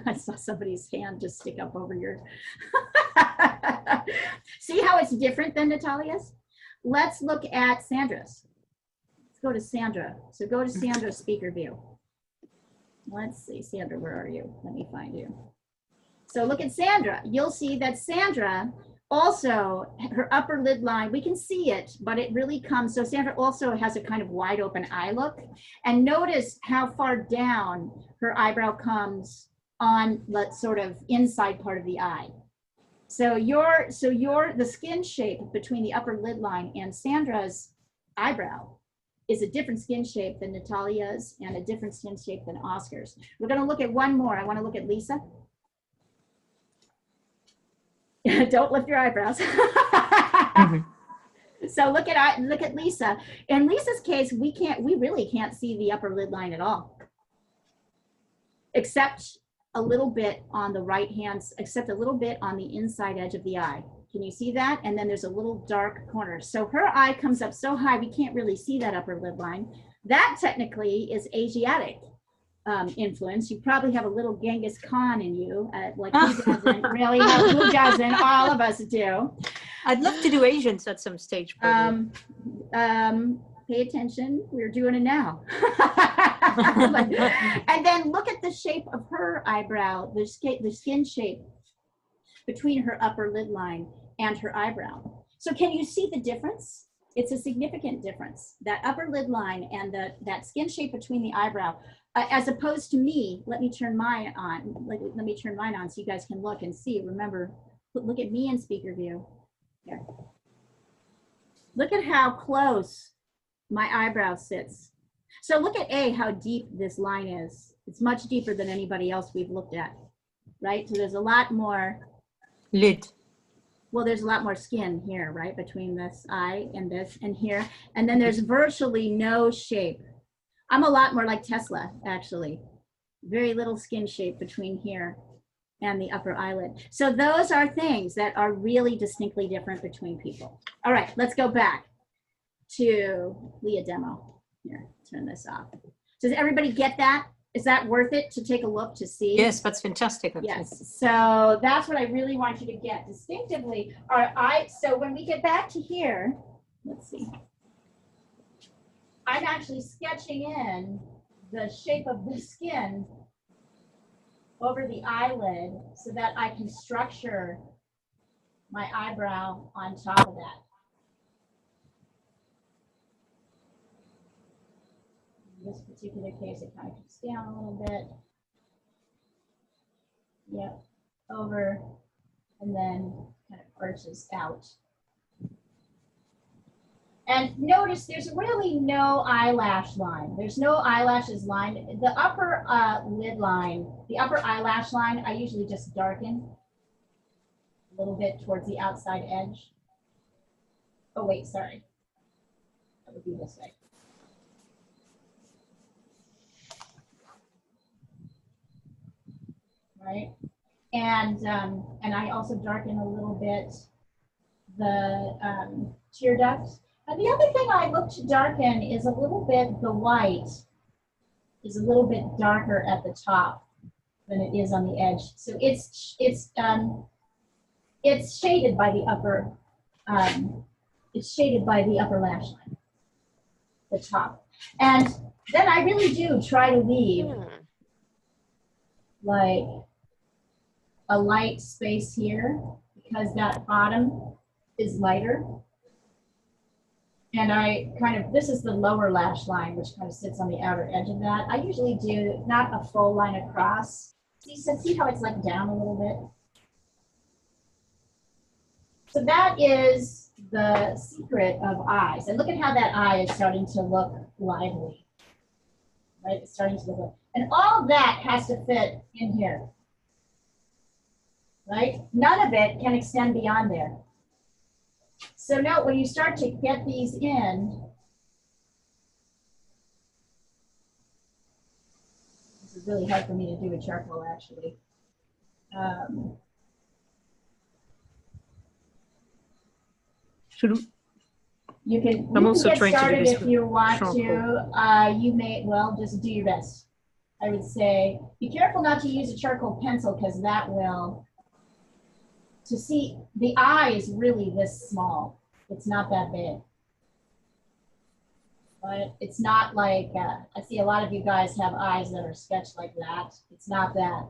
I saw somebody's hand just stick up over your, see how it's different than Natalia's? Let's look at Sandra's. Let's go to Sandra. So go to Sandra's speaker view. Let's see, Sandra, where are you? Let me find you. So look at Sandra. You'll see that Sandra also, her upper lid line, we can see it, but it really comes, so Sandra also has a kind of wide open eye look. And notice how far down her eyebrow comes on the sort of inside part of the eye. So the skin shape between the upper lid line and Sandra's eyebrow is a different skin shape than Natalia's and a different skin shape than Oscar's. We're going to look at one more. I want to look at Lisa. Don't lift your eyebrows. So look at Lisa. In Lisa's case, we really can't see the upper lid line at all, except a little bit on the right hand, except a little bit on the inside edge of the eye. Can you see that? And then there's a little dark corner. So her eye comes up so high, we can't really see that upper lid line. That technically is Asiatic influence. You probably have a little Genghis Khan in you, like who doesn't really? Who doesn't? All of us do. I'd love to do Asians at some stage. Pay attention. We're doing it now. And then look at the shape of her eyebrow, the skin shape between her upper lid line and her eyebrow. So can you see the difference? It's a significant difference. That upper lid line and that skin shape between the eyebrow, as opposed to me. Let me turn mine on. Let me turn mine on so you guys can look and see. Remember, look at me in speaker view. Here. Look at how close my eyebrow sits. So look at how deep this line is. It's much deeper than anybody else we've looked at, right? So there's a lot more lid. Well, there's a lot more skin here, right? Between this eye and this and here. And then there's virtually no shape. I'm a lot more like Tesla, actually. Very little skin shape between here and the upper eyelid. So those are things that are really distinctly different between people. All right, let's go back to Leah demo. Here, turn this off. Does everybody get that? Is that worth it to take a look to see? Yes, that's fantastic. Actually. Yes, so that's what I really want you to get distinctively. So when we get back to here, let's see. I'm actually sketching in the shape of the skin over the eyelid so that I can structure my eyebrow on top of that. In this particular case, it kind of comes down a little bit. Yep, over, and then kind of arches out. And notice there's really no eyelash line. There's no eyelashes line. The upper lid line, the upper eyelash line, I usually just darken a little bit towards the outside edge. Oh wait, sorry. That would be this way. Right? And I also darken a little bit the tear ducts. And the other thing I look to darken is a little bit, the white is a little bit darker at the top than it is on the edge. So it's shaded by the upper, lash line, the top. And then I really do try to leave like a light space here because that bottom is lighter. And I kind of, this is the lower lash line, which kind of sits on the outer edge of that. I usually do not a full line across. See how it's like down a little bit? So that is the secret of eyes. And look at how that eye is starting to look lively, right? It's starting to look, and all of that has to fit in here, right? None of it can extend beyond there. So note when you start to get these in, this is really hard for me to do with charcoal actually. You can also get trying to do started this if with you want charcoal. to. You may, well, just do your best. I would say, be careful not to use a charcoal pencil because that will, to see, the eye is really this small. It's not that big. But it's not like, I see a lot of you guys have eyes that are sketched like that. It's not that.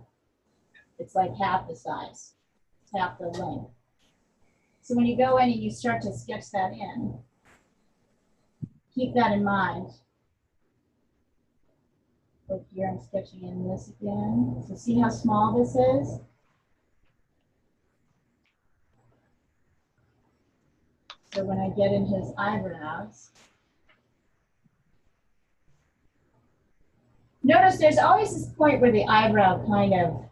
It's like half the size, it's half the length. So when you go in and you start to sketch that in, keep that in mind. Look here, I'm sketching in this again. So see how small this is? So when I get in his eyebrows, notice there's always this point where the eyebrow kind of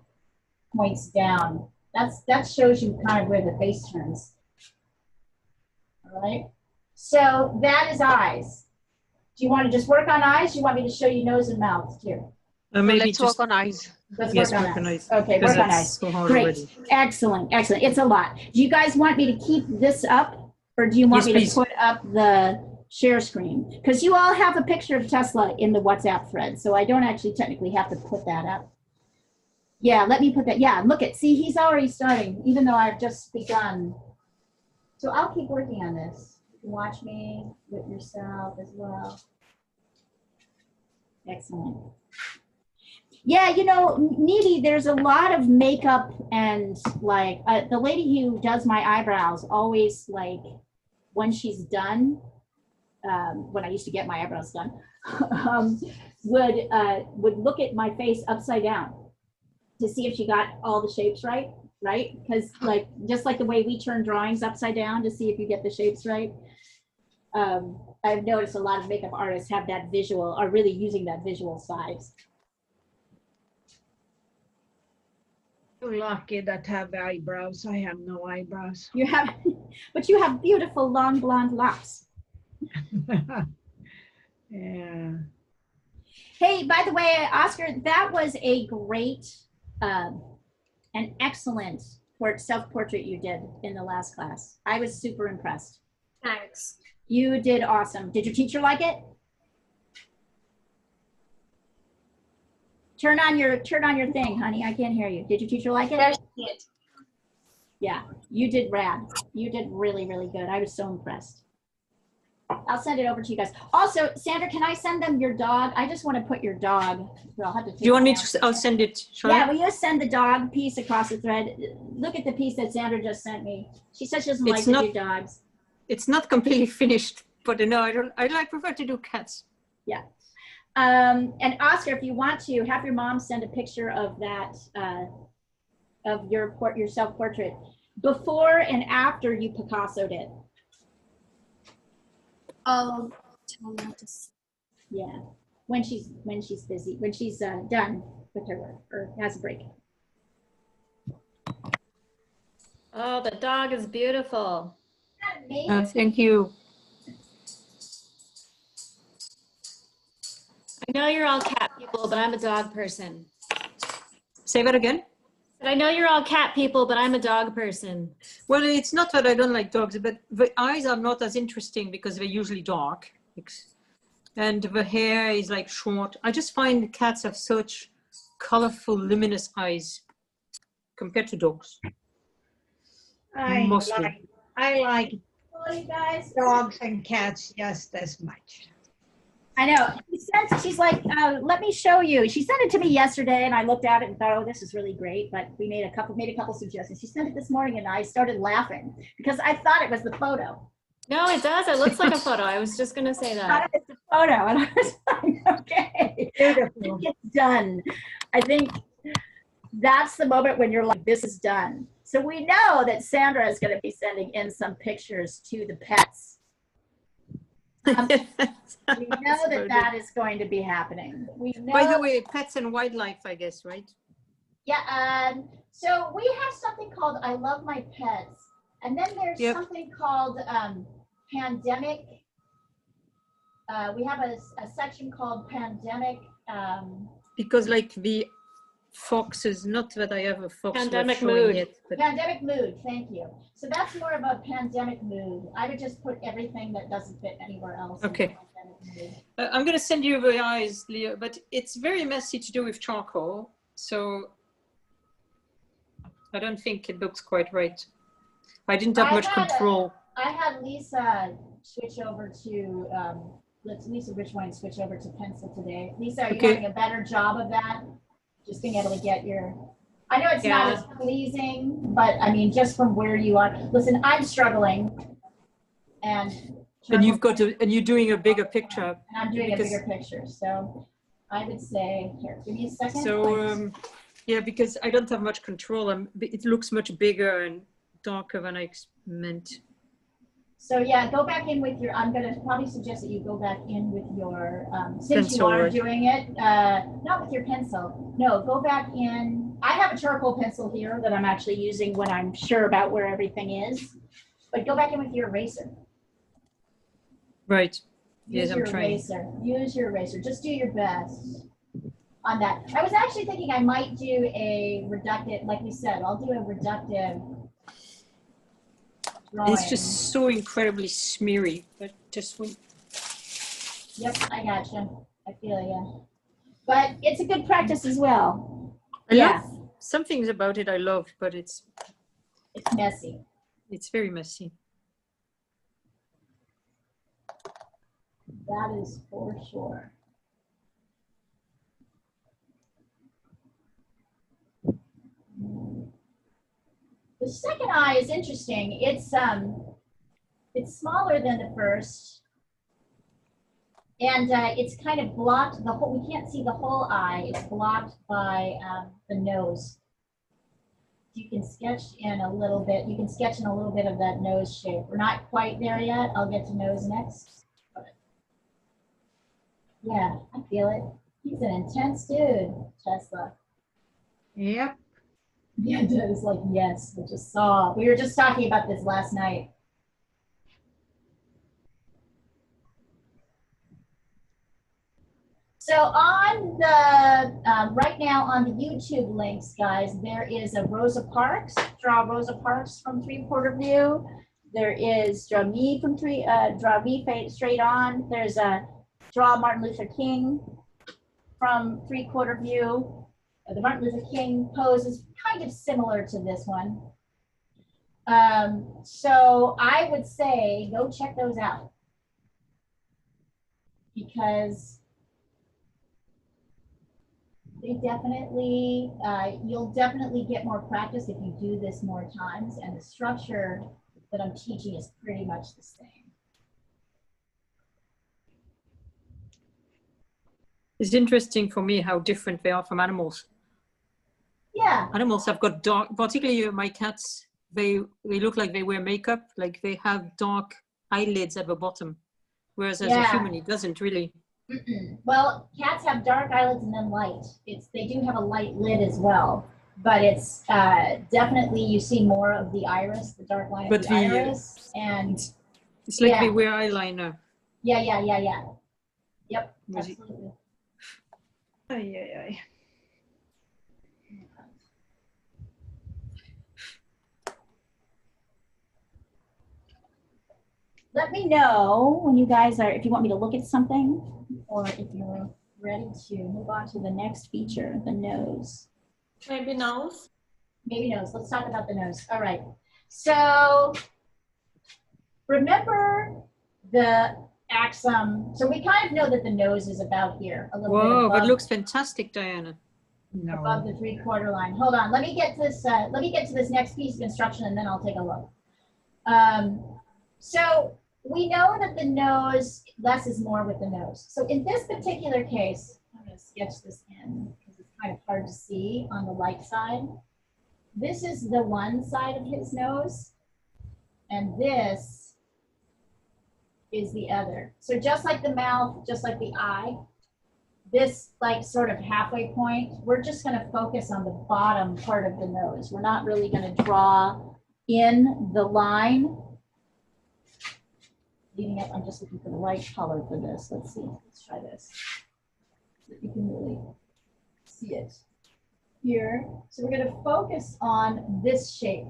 points down. That shows you kind of where the face turns. All right. So that is eyes. Do you want to just work on eyes? Do you want me to show you nose and mouth too? Maybe Let's just work on eyes. Let's yes, work on eyes. Okay, because work on that's eyes. so hard Great. already. Excellent, excellent. It's a lot. Do you guys want me to keep this up or do you want Yes, me please. to put up the share screen? Because you all have a picture of Tesla in the WhatsApp thread, so I don't actually technically have to put that up. Yeah, let me put that. Yeah, look at, see, he's already starting, even though I've just begun. So I'll keep working on this. You can watch me with yourself as well. Excellent. Yeah, you know, Needy, there's a lot of makeup and like the lady who does my eyebrows always like when she's done, when I used to get my eyebrows done, would look at my face upside down to see if she got all the shapes right? Because like, just like the way we turn drawings upside down to see if you get the shapes right. I've noticed a lot of makeup artists have that visual, are really using that visual side. You're lucky that have eyebrows. I have no eyebrows. You have, but you have beautiful long blonde locks. Yeah. Hey, by the way, Oscar, that was a great, an excellent self-portrait you did in the last class. I was super impressed. Thanks. You did awesome. Did your teacher like it? Turn on your thing, honey. I can't hear you. Did your teacher like it? Yes. Yeah, you did rad. You did really, really good. I was so impressed. I'll send it over to you guys. Also, Sandra, can I send them your dog? I just want to put your dog. Well, I'll have to. Do you want me to? I'll send it. Shall Yeah, I? will you send the dog piece across the thread? Look at the piece that Sandra just sent me. She says she doesn't like to do dogs. It's not completely finished, but no, I don't. I prefer to do cats. Yeah. And Oscar, if you want to, have your mom send a picture of that, of your self-portrait before and after you Picasso'd it. I'll tell her to. Yeah, when she's busy, when she's done with her work or has a break. Oh, the dog is beautiful. Thank you. I know you're all cat people, but I'm a dog person. Say that again. But I know you're all cat people, but I'm a dog person. Well, it's not that I don't like dogs, but the eyes are not as interesting because they're usually dark. And the hair is like short. I just find cats have such colorful, luminous eyes compared to dogs. I Mostly. like Well, you guys. dogs and cats just as much. I know. She's like, let me show you. She sent it to me yesterday, and I looked at it and thought, oh, this is really great. But we made a couple suggestions. She sent it this morning, and I started laughing because I thought it was the photo. No, it does. It looks like a photo. I was just gonna say that. It's a photo, and I was like, okay, I think it's done. I think that's the moment when you're like, this is done. So we know that Sandra is going to be sending in some pictures to the pets. We know that that is going to be happening. We know. By the way, pets and wildlife, I guess, right? Yeah. So we have something called I Love My Pets, and then there's something called pandemic. We have a section called pandemic. Because like the foxes, not that I have a fox Pandemic showing mood. yet, but Pandemic mood, thank you. So that's more of a pandemic mood. I would just put everything that doesn't fit anywhere else. Okay. In pandemic mood. I'm going to send you the eyes, Leo, but it's very messy to do with charcoal. So I don't think it looks quite right. I didn't have much control. I had Lisa switch over to, let's Lisa Richwine switch over to pencil today. Lisa, are you having a better job of that? Just being able to get your, I know it's not as pleasing, but I mean, just from where you are. Listen, I'm struggling. And you've got to, and you're doing a bigger picture. And I'm doing a bigger picture. So I would say, here, give me a second. So, yeah, because I don't have much control. It looks much bigger and darker than I meant. So yeah, go back in with your, I'm going to probably suggest that you go back in with your, since pencil, you are right? doing it, not with your pencil. No, go back in. I have a charcoal pencil here that I'm actually using when I'm sure about where everything is. But go back in with your eraser. Right. Use yes, your I'm trying. eraser. Use your eraser. Just do your best on that. I was actually thinking I might do a reductive, like we said, I'll do a reductive drawing. It's just so incredibly smeary, but just when... Yep, I gotcha. I feel you. But it's a good practice as well. I love some things about it I love, but it's messy. It's very messy. That is for sure. The second eye is interesting. It's smaller than the first, and it's kind of blocked. The whole, we can't see the whole eye. It's blocked by the nose. You can sketch in a little bit. You can sketch in a little bit of that nose shape. We're not quite there yet. I'll get to nose next. But yeah, I feel it. He's an intense dude, Tesla. Yep. Yeah, it's like, yes, I just saw. We were just talking about this last night. So on the, right now on the YouTube links, guys, there is a Rosa Parks, draw Rosa Parks from 3/4 view. There is draw me from draw me straight on. There's a draw Martin Luther King from 3/4 view. The Martin Luther King pose is kind of similar to this one. So I would say go check those out because they definitely, you'll definitely get more practice if you do this more times, and the structure that I'm teaching is pretty much the same. It's interesting for me how different they are from animals. Yeah. Animals have got dark, particularly my cats, they look like they wear makeup, like they have dark eyelids at the bottom, whereas as a human, it doesn't really. Well, cats have dark eyelids and then light. They do have a light lid as well, but it's definitely, you see more of the iris, the dark line of the iris, and it's like they wear eyeliner. Yeah. Yep, absolutely. Ay. Let me know when you guys are, if you want me to look at something, or if you're ready to move on to the next feature, the nose. Maybe nose? Maybe nose. Let's talk about the nose. All right. So remember the axum. So we kind of know that the nose is about here. A little bit above, but it looks fantastic, Diana. No. above the 3/4 line. Hold on. Let me get this. Let me get to this next piece of instruction, and then I'll take a look. So we know that the nose, less is more with the nose. So in this particular case, I'm going to sketch this in because it's kind of hard to see on the light side. This is the one side of his nose, and this is the other. So just like the mouth, just like the eye, this like sort of halfway point, we're just going to focus on the bottom part of the nose. We're not really going to draw in the line. Leading up, I'm just looking for the right color for this. Let's see, let's try this. So you can really see it here. So we're going to focus on this shape,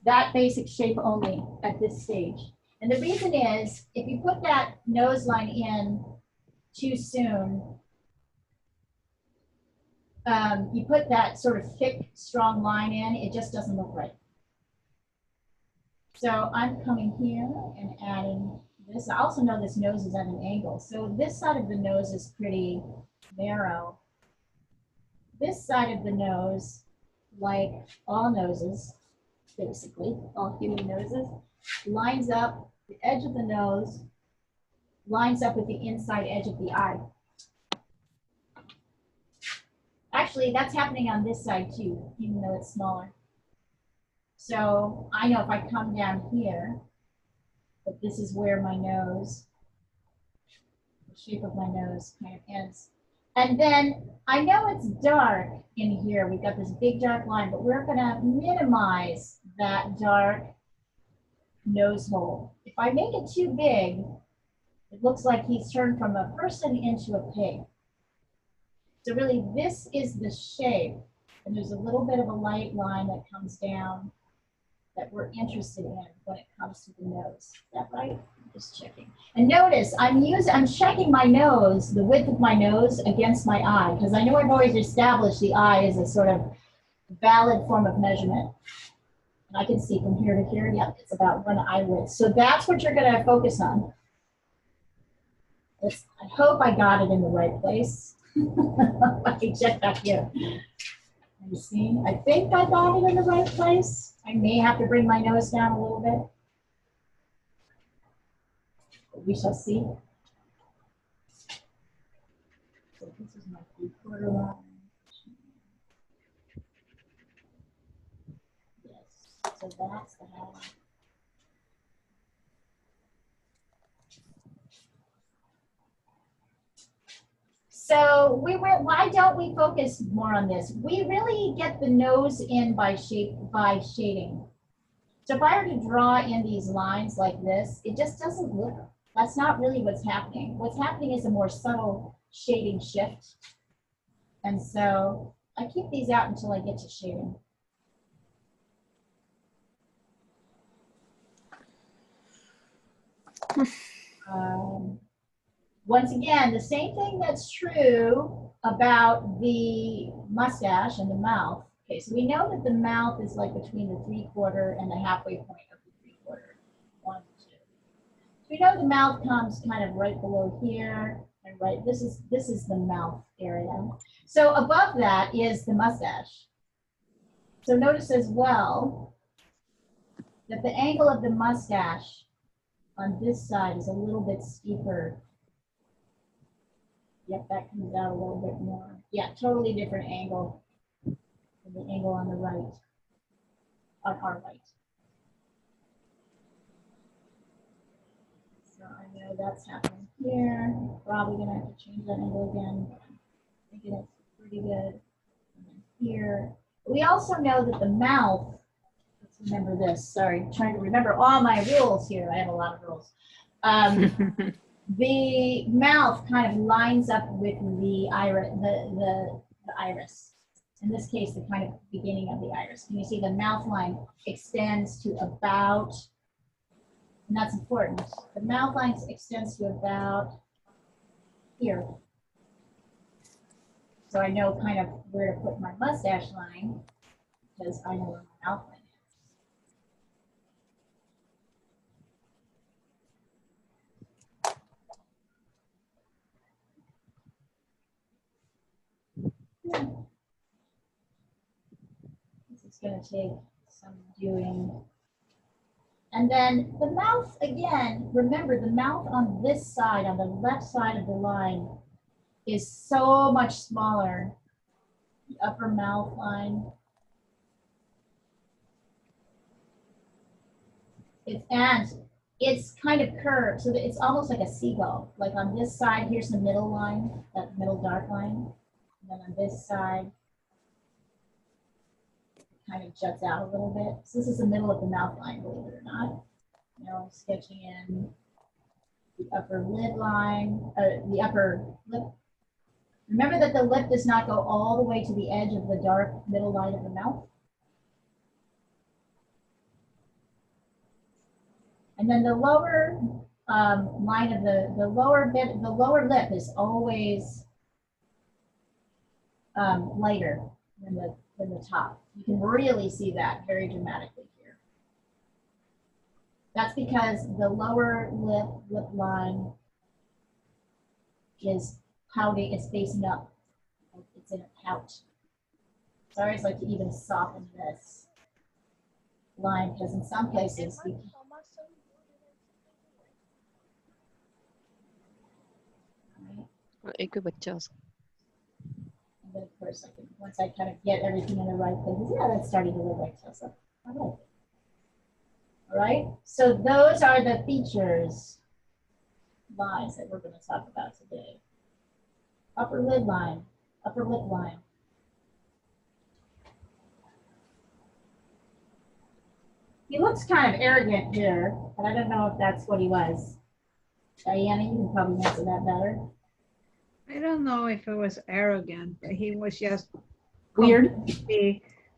that basic shape only at this stage. And the reason is, if you put that nose line in too soon, you put that sort of thick, strong line in, it just doesn't look right. So I'm coming here and adding this. I also know this nose is at an angle. So this side of the nose is pretty narrow. This side of the nose, like all noses, basically, all human noses, lines up, the edge of the nose lines up with the inside edge of the eye. Actually, that's happening on this side too, even though it's smaller. So I know if I come down here, that this is where my nose, the shape of my nose kind of ends. And then I know it's dark in here. We've got this big dark line, but we're going to minimize that dark nose hole. If I make it too big, it looks like he's turned from a person into a pig. So really, this is the shape, and there's a little bit of a light line that comes down that we're interested in when it comes to the nose. Is that right? I'm just checking. And notice, I'm checking my nose, the width of my nose against my eye, because I know I've always established the eye as a sort of valid form of measurement. And I can see from here to here, yep, it's about one eye width. So that's what you're gonna focus on. I hope I got it in the right place. I can check back here. You see, I think I got it in the right place. I may have to bring my nose down a little bit. But we shall see. So this is my 3/4 line. Yes, so that's the hat. So why don't we focus more on this? We really get the nose in by shading. So if I were to draw in these lines like this, it just doesn't look, that's not really what's happening. What's happening is a more subtle shading shift. And so I keep these out until I get to shading. Once again, the same thing that's true about the mustache and the mouth. Okay, so we know that the mouth is like between the 3/4 and the halfway point of the 3/4, 1, 2. So we know the mouth comes kind of right below here, and right, this is the mouth area. So above that is the mustache. So notice as well that the angle of the mustache on this side is a little bit steeper. Yep, that comes out a little bit more. Yeah, totally different angle than the angle on the right, on our right. So I know that's happening here. Probably gonna have to change that angle again. I think it's pretty good. And then here. We also know that the mouth, let's remember this, sorry, I'm trying to remember all my rules here. I have a lot of rules. The mouth kind of lines up with the iris, the iris. In this case, the kind of beginning of the iris. Can you see the mouth line extends to about, and that's important. The mouth line extends to about here. So I know kind of where to put my mustache line because I know where my mouth line is. This is going to take some doing. And then the mouth, again, remember the mouth on this side, on the left side of the line, is so much smaller. The upper mouth line. It's kind of curved, so that it's almost like a seagull. Like on this side, here's the middle line, that middle dark line. And then on this side, it kind of juts out a little bit. So this is the middle of the mouth line, believe it or not. Now I'm sketching in the upper lid line, the upper lip. Remember that the lip does not go all the way to the edge of the dark middle line of the mouth. And then the lower line of the lower lip is always lighter than the top. You can really see that very dramatically here. That's because the lower lip line is pouting, it's facing up. It's in a pout. So I always like to even soften this line because in some places we can. एक बच्चा उसका. And then of course, once I kind of get everything in the right places, yeah, that's starting to look like Tessa. All right, so those are the features, lines that we're going to talk about today. Upper lid line, upper lip line. He looks kind of arrogant here, but I don't know if that's what he was. Diana, you can probably answer that better. I don't know if it was arrogant. He was just Weird.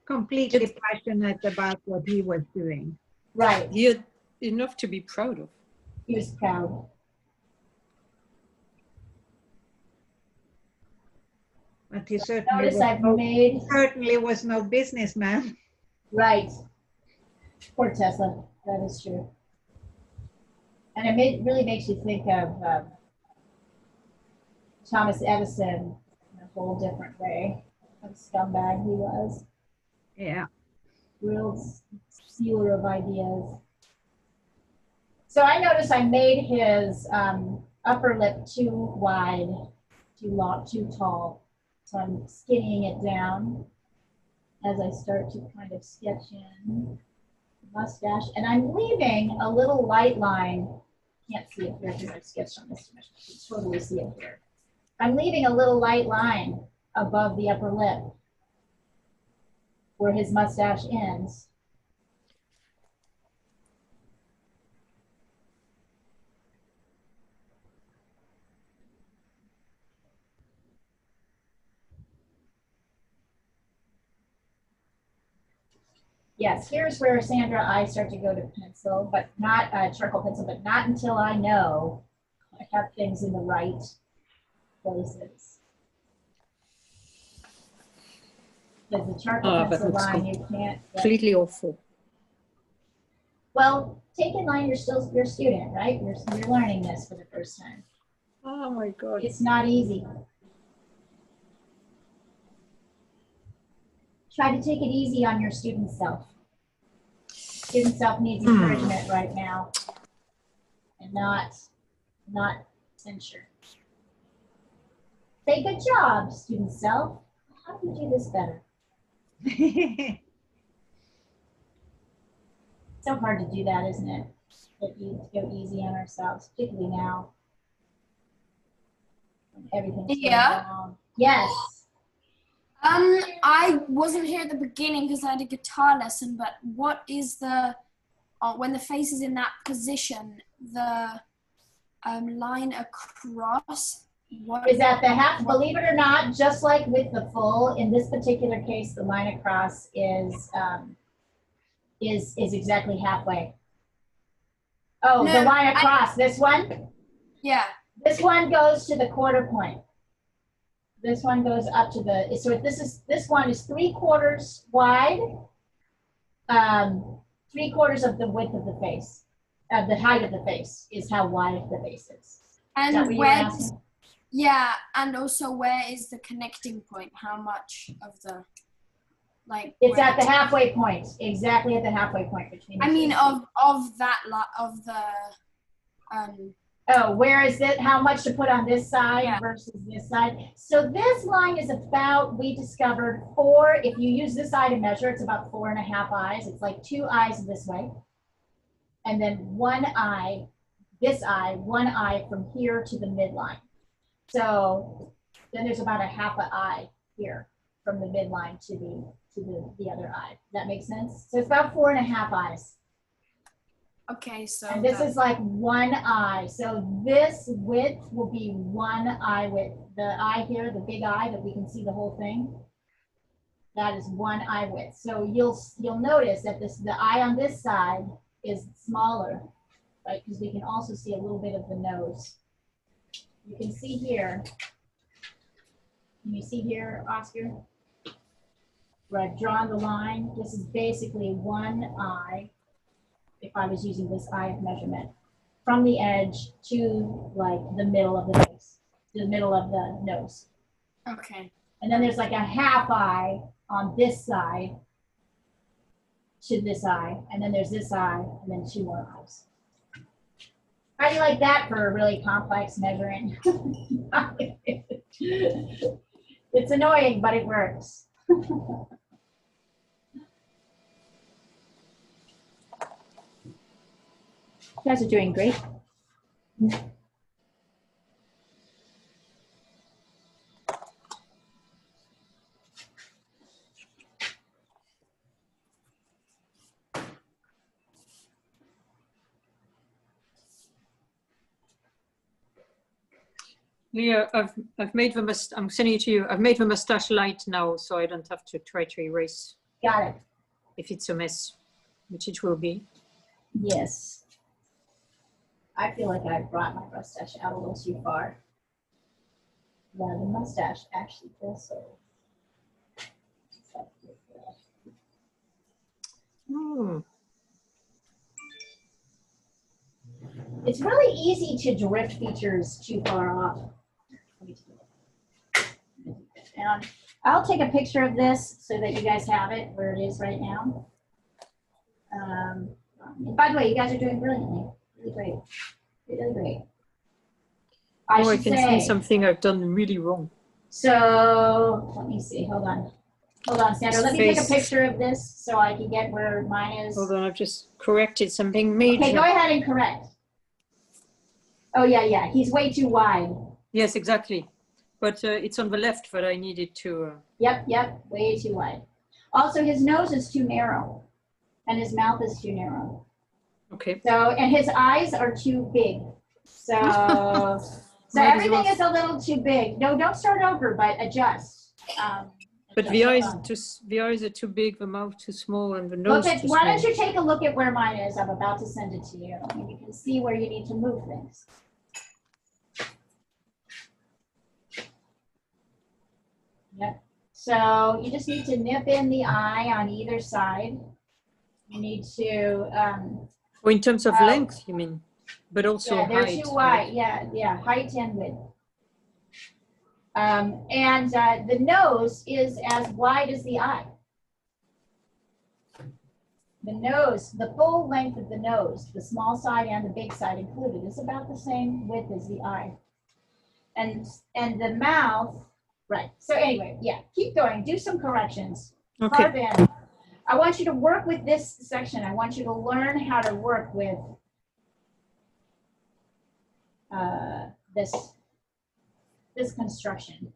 completely passionate about what he was doing. Right. He had enough to be proud of. He was proud. But he certainly Notice certainly was no businessman. Right. Poor Tesla. That is true. And it really makes you think of Thomas Edison in a whole different way. What a scumbag he was. Yeah. Real stealer of ideas. So I noticed I made his upper lip too wide, too long, too tall. So I'm skinnying it down as I start to kind of sketch in the mustache. And I'm leaving a little light line. Can't see it here because I've sketched on this too much. You can totally see it here. I'm leaving a little light line above the upper lip where his mustache ends. Yes, here's where Sandra, I start to go to pencil, but not charcoal pencil, but not until I know I have things in the right places. Because the charcoal pencil line, you can't. Completely awful. Well, take in mind you're still your student, right? You're learning this for the first time. Oh my God. It's not easy. Try to take it easy on your student self. Student self needs encouragement right now, and not censure. Say good job, student self. How do you do this better? So hard to do that, isn't it? To go easy on ourselves, particularly now. When everything's going wrong. Yes. I wasn't here at the beginning because I had a guitar lesson, but what is the, when the face is in that position, the line across, what is at the half, believe it or not, just like with the full, in this particular case, the line across is exactly halfway. Oh, no, the line across, this one? Yeah. This one goes to the quarter point. This one goes up to the, so this one is 3/4 wide, 3/4 of the width of the face, the height of the face is how wide the face is. And where, yeah, and also where is the connecting point? How much of the? Like It's where at the halfway point, exactly at the halfway point between. I the mean, two. of that of the Oh, where is it? How much to put on this side Yeah. versus this side? So this line is about, we discovered 4, if you use this eye to measure, it's about 4.5 eyes. It's like 2 eyes this way. And then 1 eye, this eye, 1 eye from here to the midline. So then there's about a half an eye here from the midline to the other eye. Does that make sense? So it's about 4.5 eyes. okay, so And this is like 1 eye. So this width will be 1 eye width. The eye here, the big eye that we can see the whole thing, that is 1 eye width. So you'll notice that the eye on this side is smaller, right? Because we can also see a little bit of the nose. You can see here. Can you see here, Oscar? Where I've drawn the line. This is basically 1 eye. If I was using this eye of measurement, from the edge to like the middle of the face, to the middle of the nose. okay. And then there's like a half eye on this side to this eye. And then there's this eye and then 2 more eyes. How do you like that for a really complex measuring? It's annoying, but it works. You guys are doing great. Leah, I've made the I'm sending it to you. I've made the mustache light now, so I don't have to try to erase Got it. if it's a mess, which it will be. Yes. I feel like I brought my mustache out a little too far. Yeah, the mustache actually feels so. Hmm. It's really easy to drift features too far off. And I'll take a picture of this so that you guys have it where it is right now. And by the way, you guys are doing brilliantly. Really great. Really great. I Oh, I should can say, see something I've done really wrong. so let me see. Hold on. Hold on, Sandra. Let me take a Face. picture of this so I can get where mine is. Hold on, I've just corrected something major. Okay, go ahead and correct. Oh, yeah. He's way too wide. Yes, exactly. But it's on the left that I needed to. Yep, way too wide. Also, his nose is too narrow, and his mouth is too narrow. Okay. So, and his eyes are too big. So, everything is a little too big. No, don't start over, but adjust. But the eyes are too big, the mouth too small, and the nose too Why small. don't you take a look at where mine is? I'm about to send it to you, and you can see where you need to move things. Yep. So you just need to nip in the eye on either side. You need to. Oh, in terms of length, you mean? But also yeah, they're height. too wide. Yeah, height and width. And the nose is as wide as the eye. The nose, the full length of the nose, the small side and the big side included, is about the same width as the eye. And the mouth, right. So anyway, yeah, keep going. Do some corrections. Okay. Carve in. I want you to work with this section. I want you to learn how to work with this construction.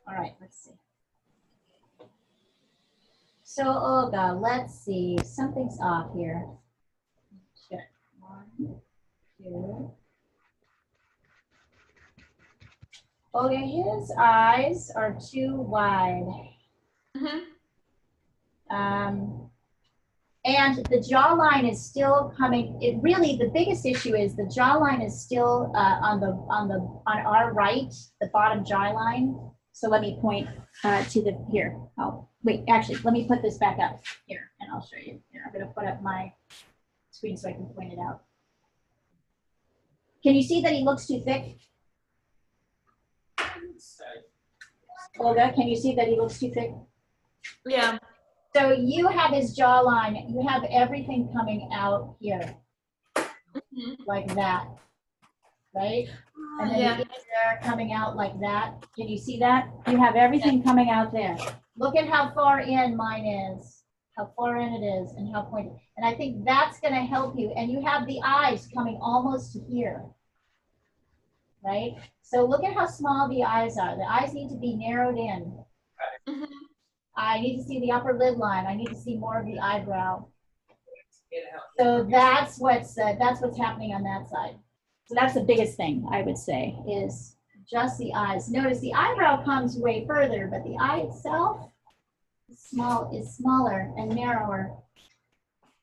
All right, let's see. So, Olga, let's see. Something's off here. Check. 1, 2. Okay, his eyes are too wide. And the jawline is still coming. It really, the biggest issue is the jawline is still on our right, the bottom jawline. So let me point to the here. Oh, wait, actually, let me put this back up here, and I'll show you. Here, I'm going to put up my screen so I can point it out. Can you see that he looks too thick? Olga, can you see that he looks too thick? Yeah. So you have his jawline, you have everything coming out here, like that, right? And then the ears are coming out like that. Can you see that? You have everything coming out there. Look at how far in mine is, how far in it is, and how pointed. And I think that's going to help you. And you have the eyes coming almost to here, right? So look at how small the eyes are. The eyes need to be narrowed in. I need to see the upper lid line. I need to see more of the eyebrow. So that's what's happening on that side. So that's the biggest thing I would say is just the eyes. Notice the eyebrow comes way further, but the eye itself is smaller and narrower.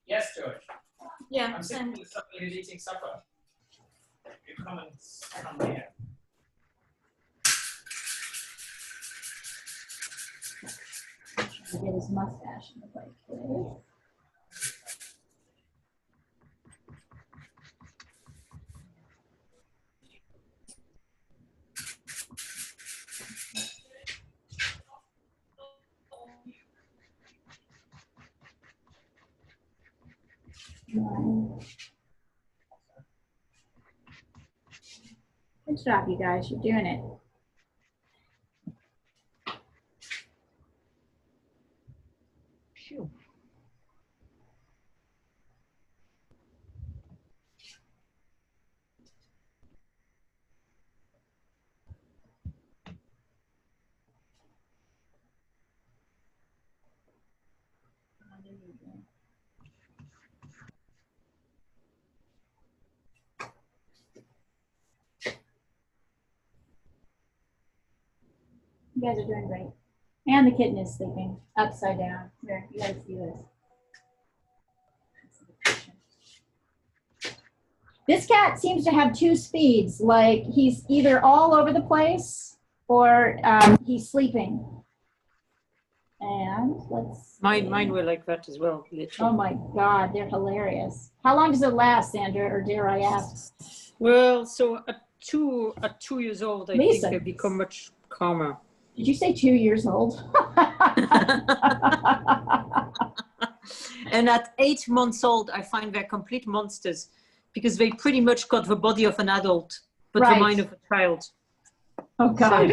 Yes, George. Yeah. I'm sitting with somebody eating supper. You come and come here. To get his mustache in the right place. Good job, you guys. You're doing it. Phew. You guys are doing great. And the kitten is sleeping upside down. Here, you guys see this. This cat seems to have two speeds. Like he's either all over the place or he's sleeping. And let's see. Mine were like that as well, literally. Oh my God, they're hilarious. How long does it last, Sandra, or dare I ask? Well, so at 2 years old, I Lisa. think I become much calmer. Did you say 2 years old? And at 8 months old, I find they're complete monsters because they pretty much got the body of an adult, but Right. the mind of a child. Oh God.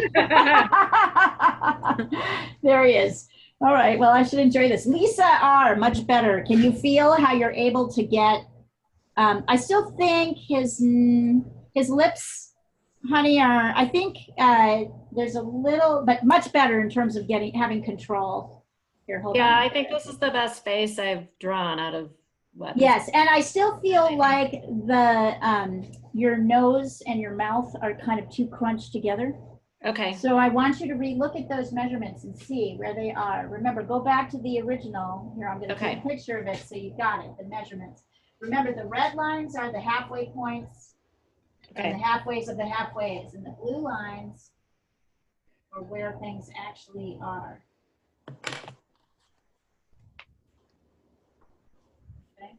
There he is. All right, well, I should enjoy this. Lisa R, much better. Can you feel how you're able to get, I still think his lips, honey, are, I think there's a little, but much better in terms of having control. Here, hold on. Yeah, I think this is the best face I've drawn out of weapons. Yes, and I still feel like your nose and your mouth are kind of too crunched together. Okay. So I want you to relook at those measurements and see where they are. Remember, go back to the original. Here, I'm going to take a picture of it so you got it, the measurements. Remember, the red lines are the halfway points and the halfways of the halfways, and the blue lines are where things actually are. Okay.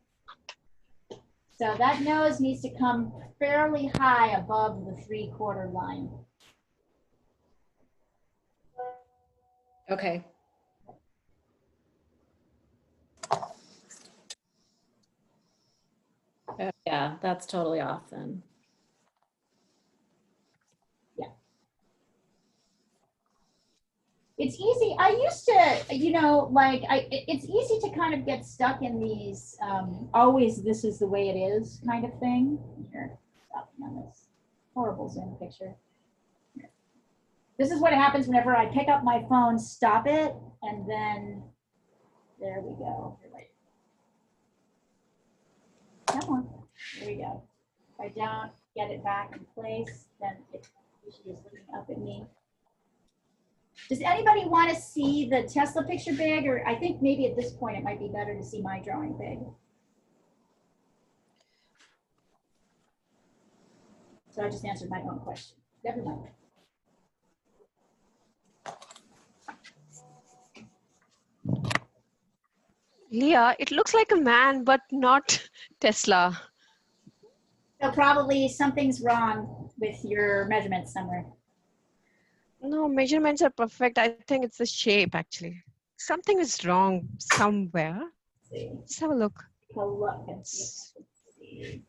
So that nose needs to come fairly high above the 3/4 line. Okay. Yeah, that's totally off then. Yeah. It's easy. I used to, you know, like it's easy to kind of get stuck in these always this is the way it is kind of thing. Here, stop me on this horrible Zoom picture. Here. This is what happens whenever I pick up my phone, stop it, and then there we go. Here, wait. Come on. There we go. If I don't get it back in place, then it She's looking up at me. Does anybody want to see the Tesla picture big? Or I think maybe at this point it might be better to see my drawing big. So I just answered my own question. Never mind. Leah, it looks like a man, but not Tesla. So probably something's wrong with your measurements somewhere. No, measurements are perfect. I think it's the shape, actually. Something is wrong somewhere. Let's have a look. Take a look and see if I can see.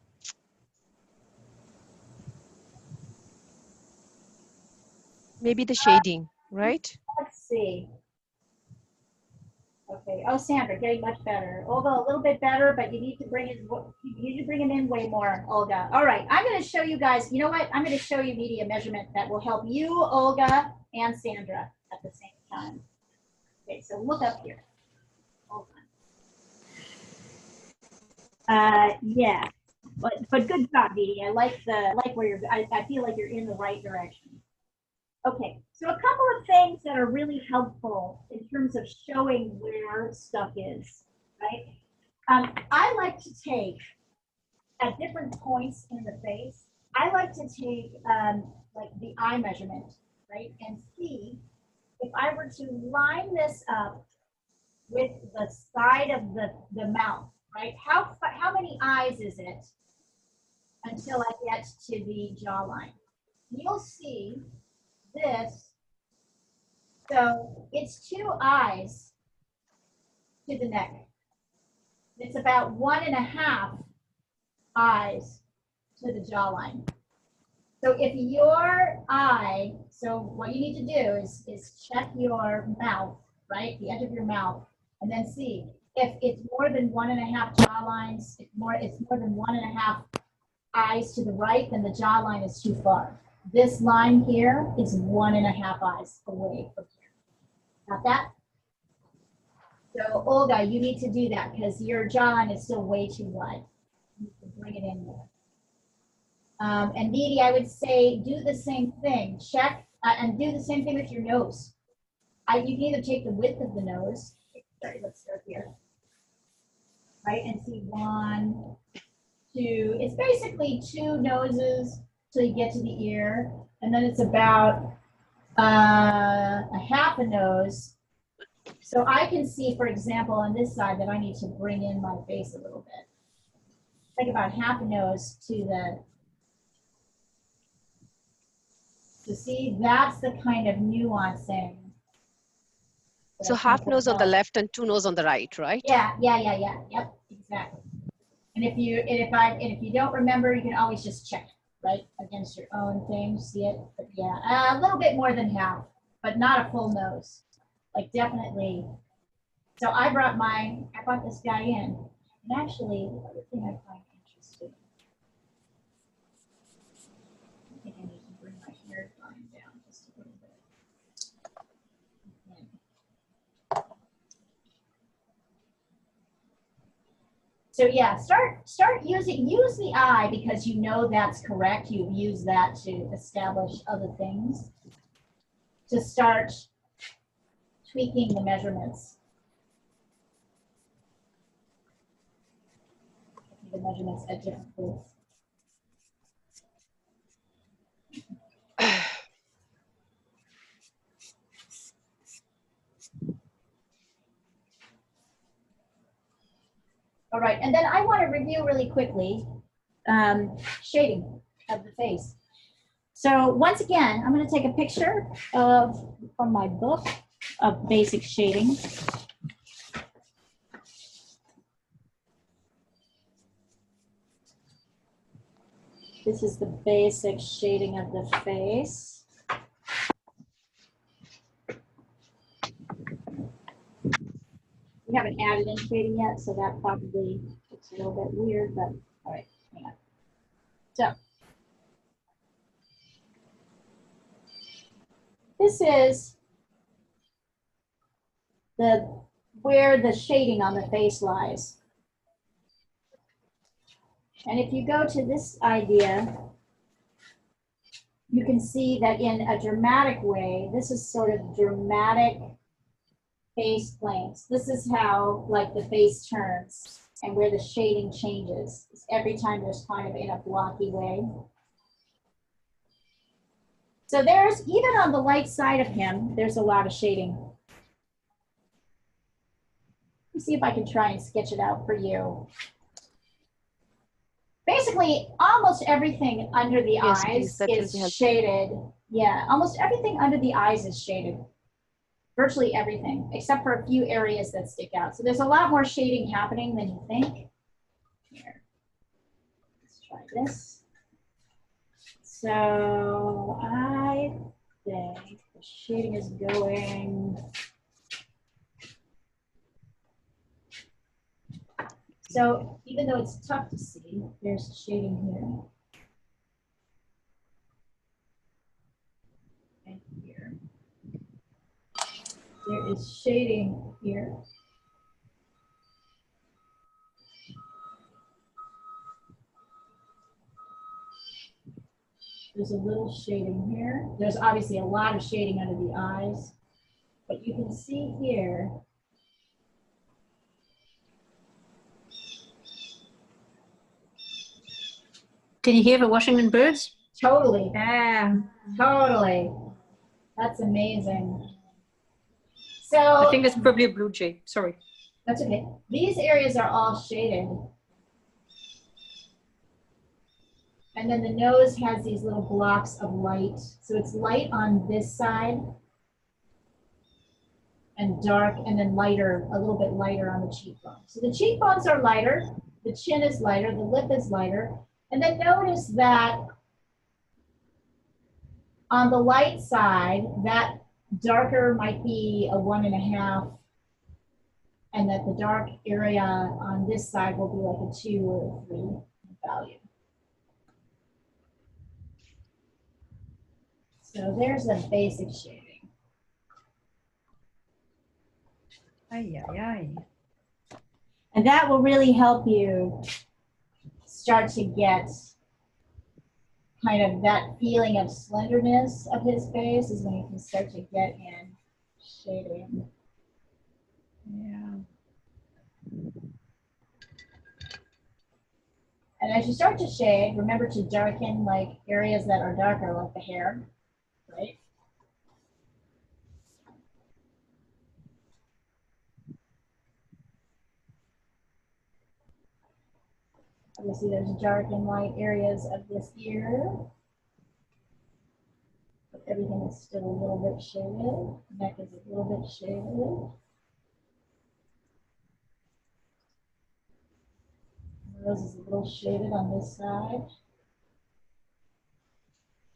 Maybe the shading, right? Let's see. Okay. Oh, Sandra, getting much better. Olga, a little bit better, but you need to bring it. You need to bring it in way more, Olga. All right. I'm going to show you guys. You know what? I'm going to show you media measurement that will help you, Olga, and Sandra at the same time. Okay. So look up here. Hold on. Yeah. But good job, Dee. I like where you're. I feel like you're in the right direction. Okay, so a couple of things that are really helpful in terms of showing where stuff is, right? I like to take, at different points in the face, I like to take like the eye measurement, right? And see if I were to line this up with the side of the mouth, right? How many eyes is it until I get to the jawline? You'll see this, so it's 2 eyes to the neck. It's about 1.5 eyes to the jawline. So if your eye, so what you need to do is check your mouth, right? The edge of your mouth, and then see if it's more than 1.5 jawlines, it's more than 1.5 eyes to the right, then the jawline is too far. This line here is 1.5 eyes away from here. Got that? So Olga, you need to do that because your jawline is still way too wide. You need to bring it in more. And Didi, I would say do the same thing. Check and do the same thing with your nose. You can either take the width of the nose. Sorry, let's start here. Right, and see 1, 2. It's basically 2 noses till you get to the ear, and then it's about a half a nose. So I can see, for example, on this side that I need to bring in my face a little bit. Like about half a nose to the, so see, that's the kind of nuancing. So half nose on the left and 2 nose on the right, right? Yeah. Yep, exactly. And if you don't remember, you can always just check, right, against your own thing. See it? But yeah, a little bit more than half, but not a full nose. Like definitely. So I brought this guy in, and actually, the other thing I find interesting. I think I need to bring my hair line down just a little bit. So yeah, use the eye because you know that's correct. You've used that to establish other things. To start tweaking the measurements. The measurements at different points. All right, and then I want to review really quickly shading of the face. So once again, I'm going to take a picture from my book of basic shading. This is the basic shading of the face. We haven't added in shading yet, so that probably looks a little bit weird, but all right, hang on. So this is where the shading on the face lies. And if you go to this idea, you can see that in a dramatic way, this is sort of dramatic face planes. This is how like the face turns and where the shading changes. Every time there's kind of in a blocky way. So there's, even on the light side of him, there's a lot of shading. Let me see if I can try and sketch it out for you. Basically, almost everything under the eyes is shaded. Yeah, almost everything under the eyes is shaded. Virtually everything, except for a few areas that stick out. So there's a lot more shading happening than you think. Here, let's try this. So I think the shading is going. So even though it's tough to see, there's shading here. And here. There is shading here. There's a little shading here. There's obviously a lot of shading under the eyes, but you can see here. Can you hear the Washington birds? Totally. Yeah. Totally. That's amazing. So I think that's probably a blue jay. Sorry. that's okay. These areas are all shaded. And then the nose has these little blocks of light. So it's light on this side and dark, and then lighter, a little bit lighter on the cheekbones. So the cheekbones are lighter, the chin is lighter, the lip is lighter. And then notice that on the light side, that darker might be a 1.5, and that the dark area on this side will be like a 2 or a 3 value. So there's a basic shading. Ay, ay, ay. And that will really help you start to get kind of that feeling of slenderness of his face is when you can start to get in shading. Yeah. And as you start to shade, remember to darken like areas that are darker, like the hair, right? Obviously, there's dark and light areas of this ear. But everything is still a little bit shaded. Neck is a little bit shaded. Nose is a little shaded on this side.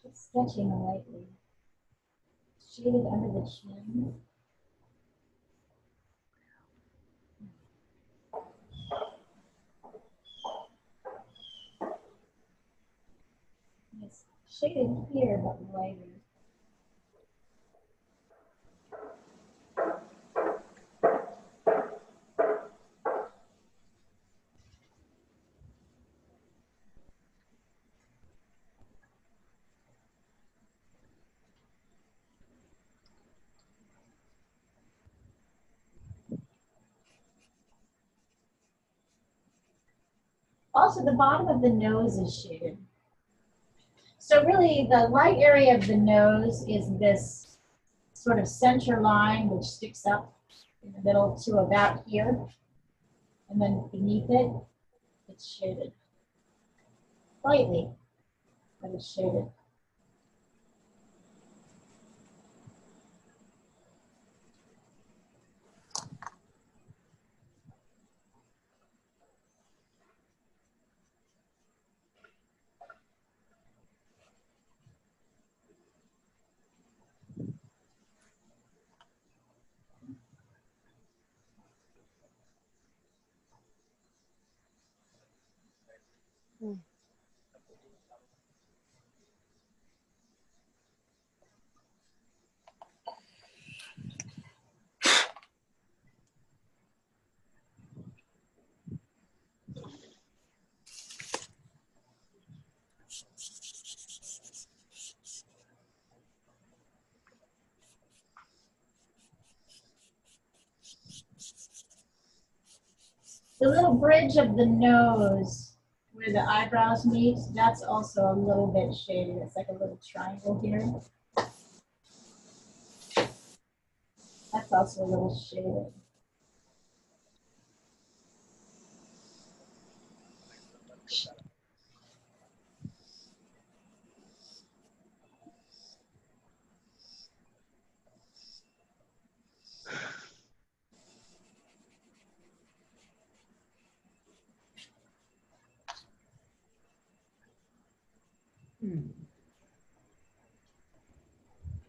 Just sketching lightly. Shaded under the chin. It's shaded here, but lighter. Also, the bottom of the nose is shaded. So really, the light area of the nose is this sort of center line which sticks up in the middle to about here. And then beneath it, it's shaded. Slightly, but it's shaded. The little bridge of the nose where the eyebrows meet, that's also a little bit shaded. It's like a little triangle here. That's also a little shaded.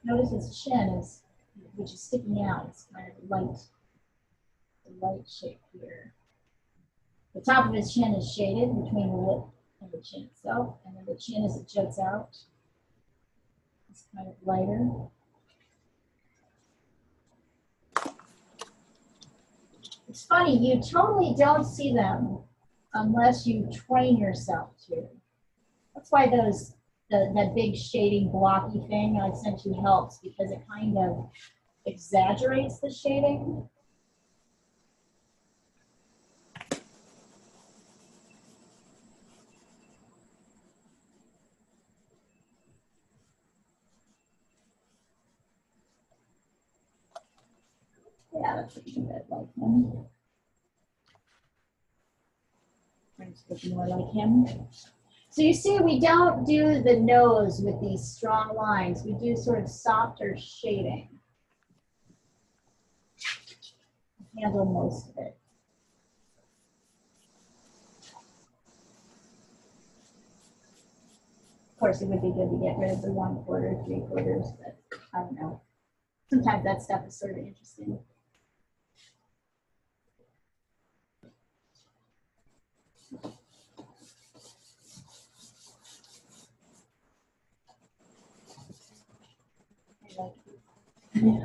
Notice his chin is, which is sticking out. It's kind of light shape here. The top of his chin is shaded between the lip and the chin itself, and then the chin as it juts out. It's kind of lighter. It's funny, you totally don't see them unless you train yourself to. That's why that big shading blocky thing I sent you helps, because it kind of exaggerates the shading. Yeah, that's looking a bit like him. It's looking more like him. So you see, we don't do the nose with these strong lines. We do sort of softer shading. Handle most of it. Of course, it would be good to get rid of the 1/4, 3/4, but I don't know. Sometimes that stuff is sort of interesting.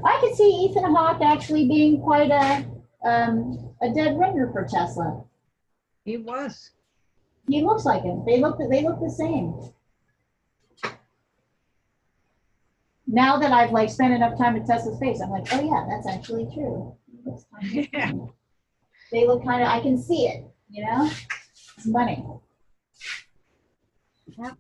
I could see Ethan Hawke actually being quite a dead ringer for Tesla. He was. He looks like him. They look the same. Now that I've like spent enough time at Tesla's face, I'm like, oh yeah, that's actually true. Yeah. They look kind of, I can see it, you know? It's money. Yeah.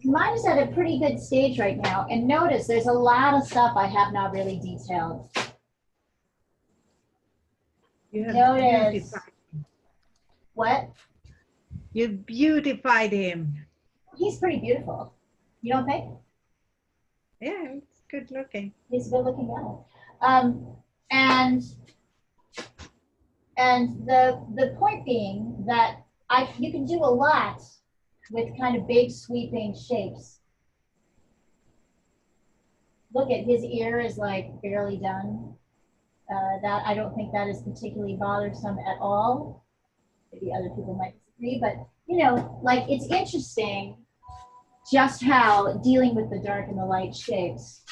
Mine is at a pretty good stage right now. And notice there's a lot of stuff I have not really detailed. You have Notice. beautified. What? You beautified him. He's pretty beautiful. You don't think? Yeah, it's good looking. He's a good looking guy. And the point being that you can do a lot with kind of big sweeping shapes. Look at his ear is like barely done. That I don't think that is particularly bothersome at all. Maybe other people might disagree, but you know, like it's interesting just how dealing with the dark and the light shapes.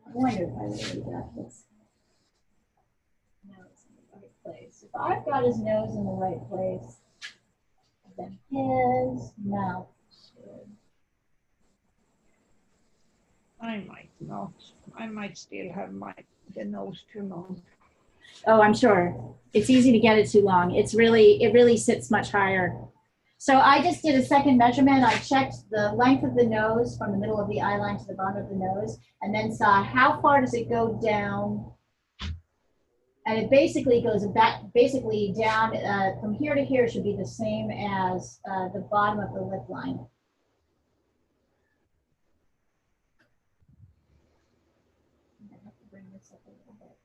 I wonder if I really got this nose in the right place. If I've got his nose in the right place, then his mouth should. I might not. I might still have the nose too long. Oh, I'm sure. It's easy to get it too long. It really sits much higher. So I just did a second measurement. I checked the length of the nose from the middle of the eye line to the bottom of the nose, and then saw how far does it go down. And it basically goes basically down from here to here should be the same as the bottom of the lip line. I have to bring this up a little bit.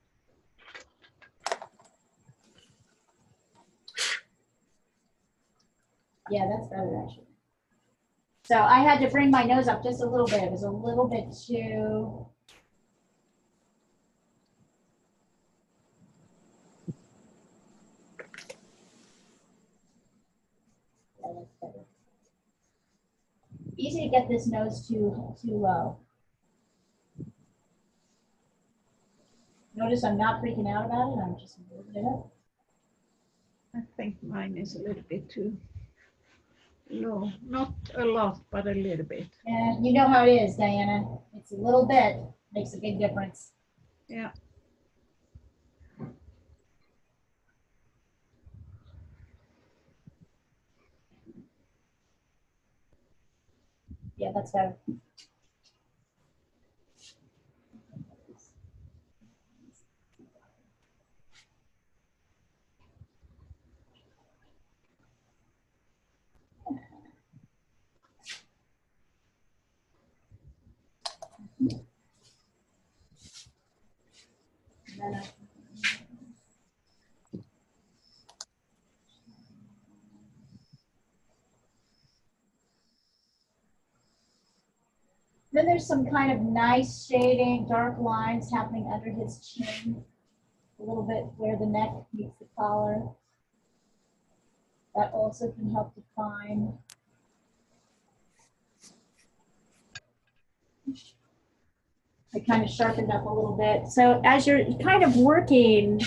Yeah, that's better actually. So I had to bring my nose up just a little bit. It was a little bit too. easy to get this nose too low. Notice I'm not freaking out about it. I'm just moving it up. I think mine is a little bit too low. Not a lot, but a little bit. And you know how it is, Diana. It's a little bit, makes a big difference. Yeah. Yeah, that's better. Then there's some kind of nice shading, dark lines happening under his chin, a little bit where the neck meets the collar. That also can help define. I kind of sharpened up a little bit. So as you're kind of working,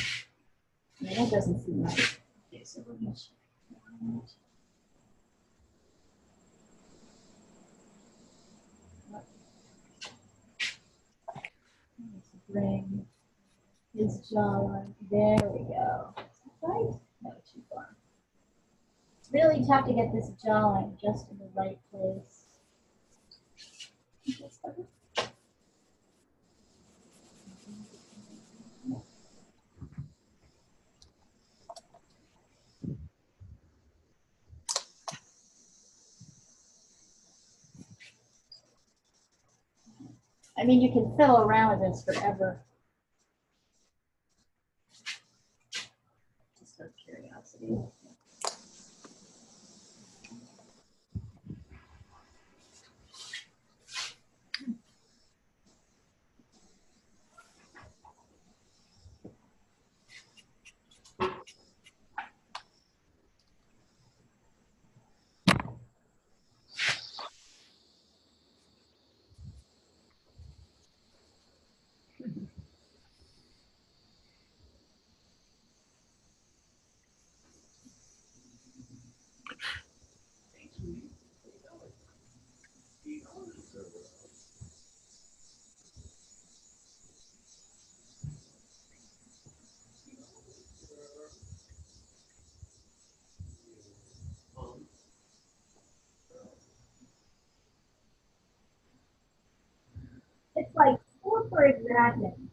yeah, that doesn't seem right. Okay, so let me bring his jawline. There we go. Right? No, too far. It's really tough to get this jawline just in the right place. I mean, you can fiddle around with this forever. Just out of curiosity. It's like super exacting.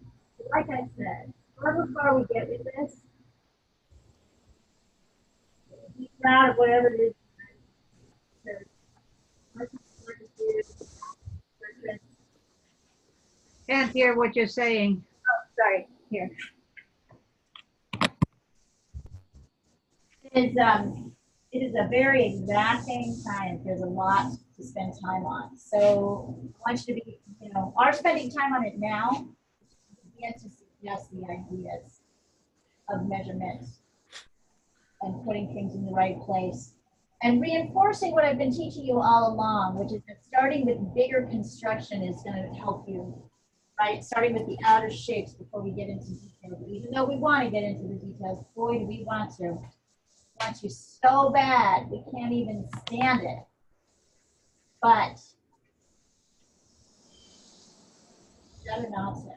Like I said, however far we get with this, be proud of whatever it is. Can't hear what you're saying. Oh, sorry. Here. It is a very exacting science. There's a lot to spend time on. So I want you to be, are spending time on it now. Begin to suggest the ideas of measurement and putting things in the right place and reinforcing what I've been teaching you all along, which is that starting with bigger construction is going to help you, right? Starting with the outer shapes before we get into details. Even though we want to get into the details, boy, do we want to. Want you so bad, we can't even stand it. But better not to.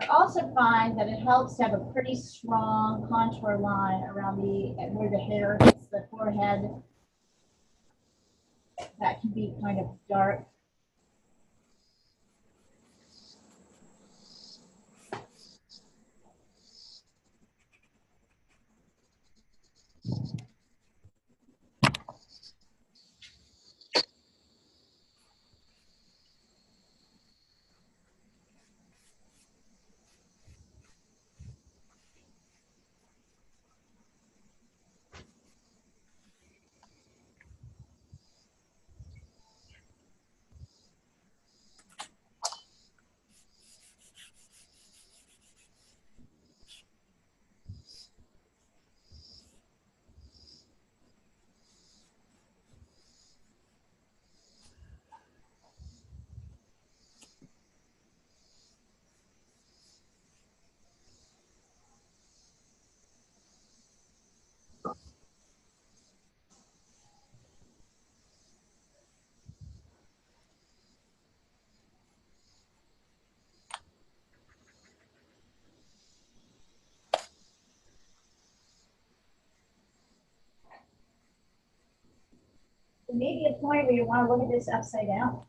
I also find that it helps to have a pretty strong contour line around where the hair hits the forehead. That can be kind of dark. There may be a point where you want to look at this upside down.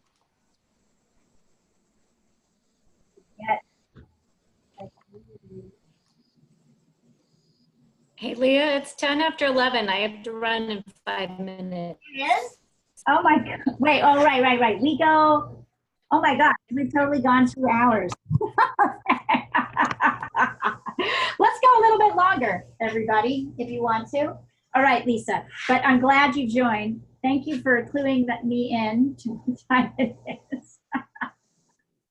Yeah. Hey, Leah, it's 10 after 11. I have to run in 5 minutes. It is? Oh my God. Wait, oh, right. We go, oh my God, we've totally gone 2 hours. Let's go a little bit longer, everybody, if you want to. All right, Lisa, but I'm glad you joined. Thank you for cluing me in to what time it is.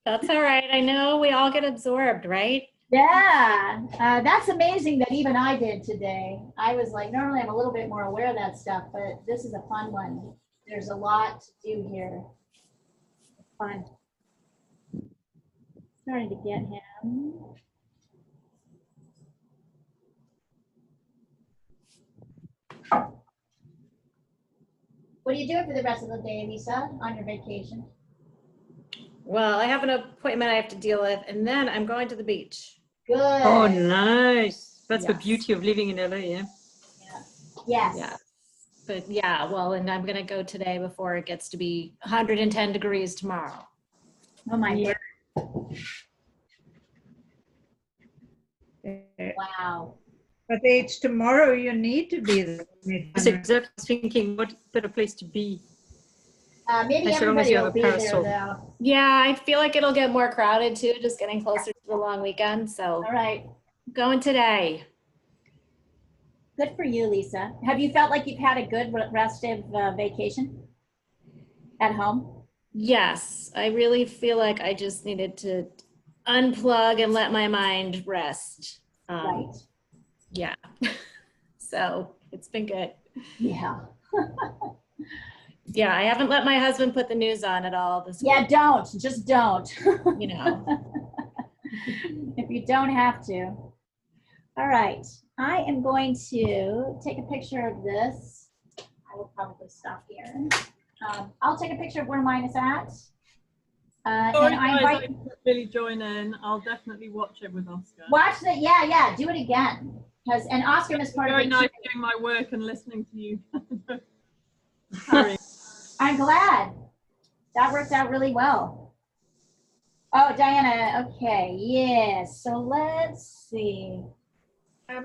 That's all right. I know we all get absorbed, right? Yeah, that's amazing that even I did today. I was like, normally I'm a little bit more aware of that stuff, but this is a fun one. There's a lot to do here. Fun. Starting to get him. What are you doing for the rest of the day, Lisa, on your vacation? Well, I have an appointment I have to deal with, and then I'm going to the beach. Good. Oh, nice. That's the Yes. beauty of living in LA, yeah? Yes. Yeah. But yeah, well, and I'm going to go today before it gets to be 110 degrees tomorrow. Oh my Yeah. word. Wow. But it's tomorrow you need to be there. That's exactly thinking what better place to be. Maybe As long as everybody you have will a be there parasol. though. Yeah, I feel like it'll get more crowded too, just getting closer to the long weekend. So All right. going today. Good for you, Lisa. Have you felt like you've had a good restive vacation at home? Yes, I really feel like I just needed to unplug and let my mind rest. Right. Yeah. So it's been good. Yeah. Yeah, I haven't let my husband put the news on at all this Yeah, week. don't. Just don't. You know. If you don't have to. All right. I am going to take a picture of this. I will probably stop here. I'll take a picture of where mine is at. Sorry, And I guys, I invite couldn't really join in. I'll definitely watch it with Oscar. watch the yeah, do it again. And Oscar is part of Very it. nice too. doing my work and listening to you. Sorry. I'm glad. That worked out really well. Oh, Diana, okay, yes. So let's see. I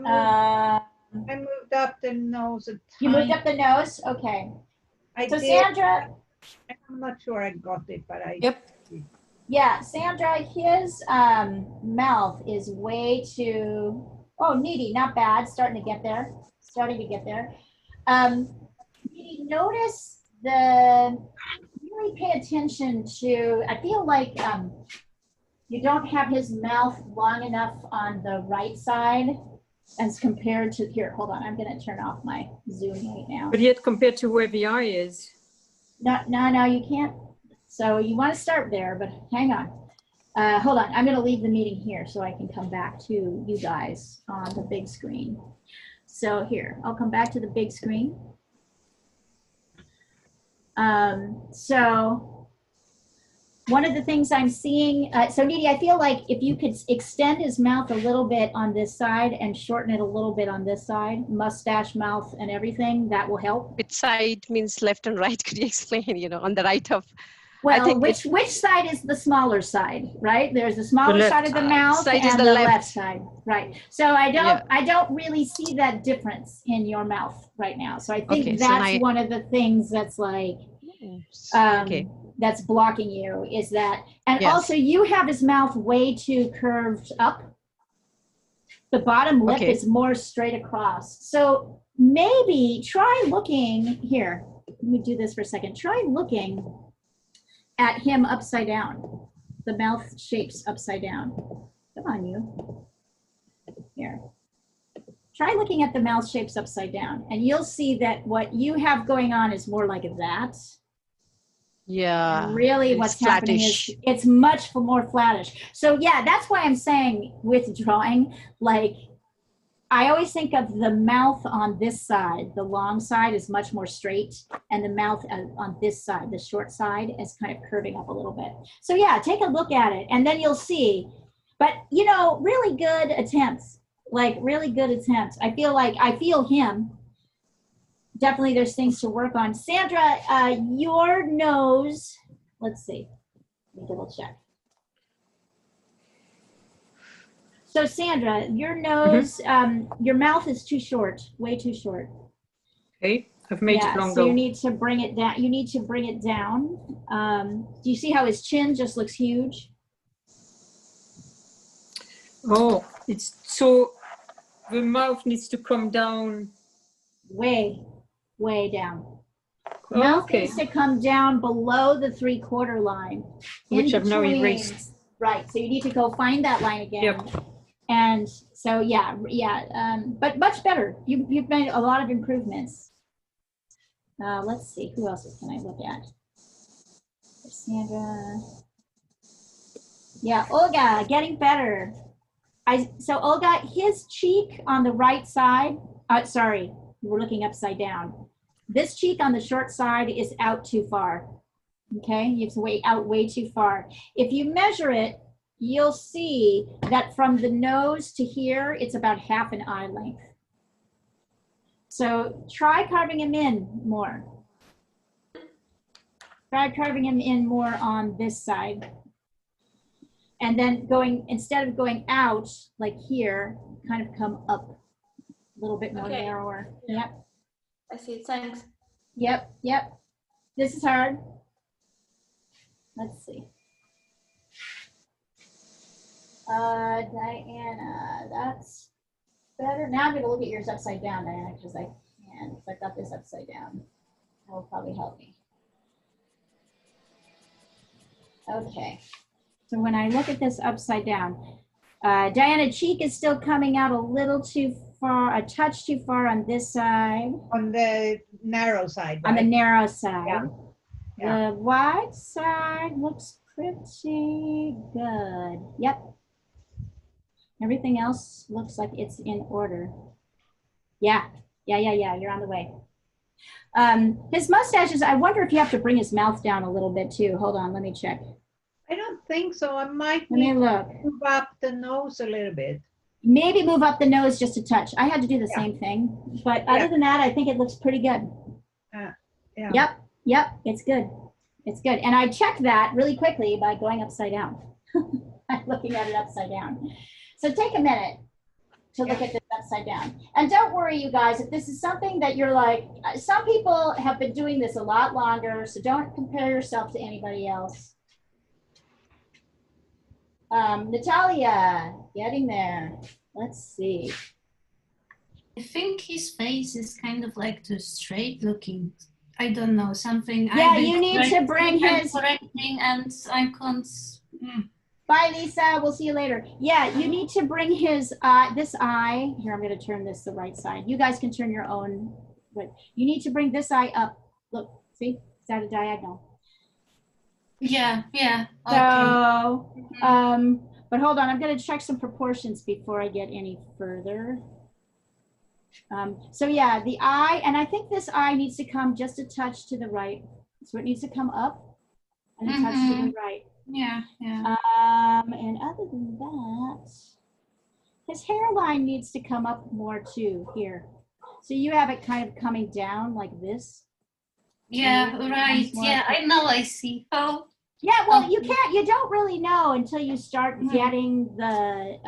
moved up the nose a You moved tiny- up the nose? Okay. I So did. Sandra, I'm not sure I got it, but I. Yep. yeah, Sandra, his mouth is way too, oh, needy, not bad, starting to get there. Needy, notice really pay attention to, I feel like you don't have his mouth long enough on the right side as compared to, here, hold on, I'm gonna turn off my Zoom right now. But yet compared to where the eye is. No, you can't. So you want to start there, but hang on. Hold on, I'm gonna leave the meeting here so I can come back to you guys on the big screen. So here, I'll come back to the big screen. So one of the things I'm seeing, so Needy, I feel like if you could extend his mouth a little bit on this side and shorten it a little bit on this side, mustache, mouth, and everything, that will help. Which side means left and right? Could you explain, on the right of? Well, which side is the smaller side, right? There's the smaller left side of the mouth side is and the the left. left side, right? So I don't really see that difference in your mouth right now. So I think Okay, so that's one of the things that's like, Okay. that's blocking you is that, and Yes. also you have his mouth way too curved up. The bottom lip Okay. is more straight across. So maybe try looking here. Let me do this for a second. Try looking at him upside down. The mouth shapes upside down. Come on, you. Here. Try looking at the mouth shapes upside down, and you'll see that what you have going on is more like that. Yeah. Really it's what's happening flattish. is it's much more flattish. So yeah, that's why I'm saying with drawing, like I always think of the mouth on this side, the long side is much more straight, and the mouth on this side, the short side, is kind of curving up a little bit. So yeah, take a look at it and then you'll see. But really good attempts, like really good attempts. I feel him. definitely there's things to work on. Sandra, your nose, let's see, let me double check. So Sandra, your nose, your mouth is too short, way too short. Okay, I've made it Yeah, longer. so you need to bring it down. You need to bring it down. Do you see how his chin just looks huge? Oh, it's so, the mouth needs to come down. Way, way down. Oh, Mouth okay, needs to come down below the 3/4 line. which In I've now between. erased. Right, so you need to go find that line again. Yep. And so, yeah, but much better. You've made a lot of improvements. Let's see, who else can I look at? Sandra. Yeah, Olga, getting better. So Olga, his cheek on the right side, sorry, we're looking upside down. This cheek on the short side is out too far. Okay, you have to out way too far. If you measure it, you'll see that from the nose to here, it's about half an eye length. So try carving him in more. Try carving him in more on this side. And then instead of going out like here, kind of come up a little bit more narrower. Yep. I see, thanks. Yep. This is hard. Let's see. Diana, that's better. Now I'm gonna look at yours upside down, Diana, because I can, because I've got this upside down. That will probably help me. Okay. So when I look at this upside down, Diana, cheek is still coming out a little too far, a touch too far on this side. On the narrow side, On the right? narrow side. Yeah. The wide side looks pretty good. Yep. Everything else looks like it's in order. Yeah, you're on the way. His mustaches, I wonder if you have to bring his mouth down a little bit too. Hold on, let me check. I don't think so. I might Let me need look. to move up the nose a little bit. Maybe move up the nose just a touch. I had to do the same thing. But other than that, I think it looks pretty good. Yeah. Yep, it's good. It's good. And I checked that really quickly by going upside down. I'm looking at it upside down. So take a minute to look at this upside down. And don't worry, you guys, if this is something that you're like, some people have been doing this a lot longer, so don't compare yourself to anybody else. Natalia, getting there. Let's see. I think his face is kind of like too straight looking. I don't know, something. Yeah, you need to bring his. Correcting and I can't. Bye, Lisa. We'll see you later. Yeah, you need to bring his this eye. Here, I'm going to turn this the right side. You guys can turn your own. But you need to bring this eye up. Look, see? It's at a diagonal. Yeah. Okay. So, but hold on. I'm going to check some proportions before I get any further. So yeah, the eye, and I think this eye needs to come just a touch to the right. So it needs to come up and a touch to the right. Yeah. And other than that, his hairline needs to come up more too here. So you have it kind of coming down like this. Yeah, right. Yeah, I know, I see. Oh. Yeah, well, you don't really know until you start getting the,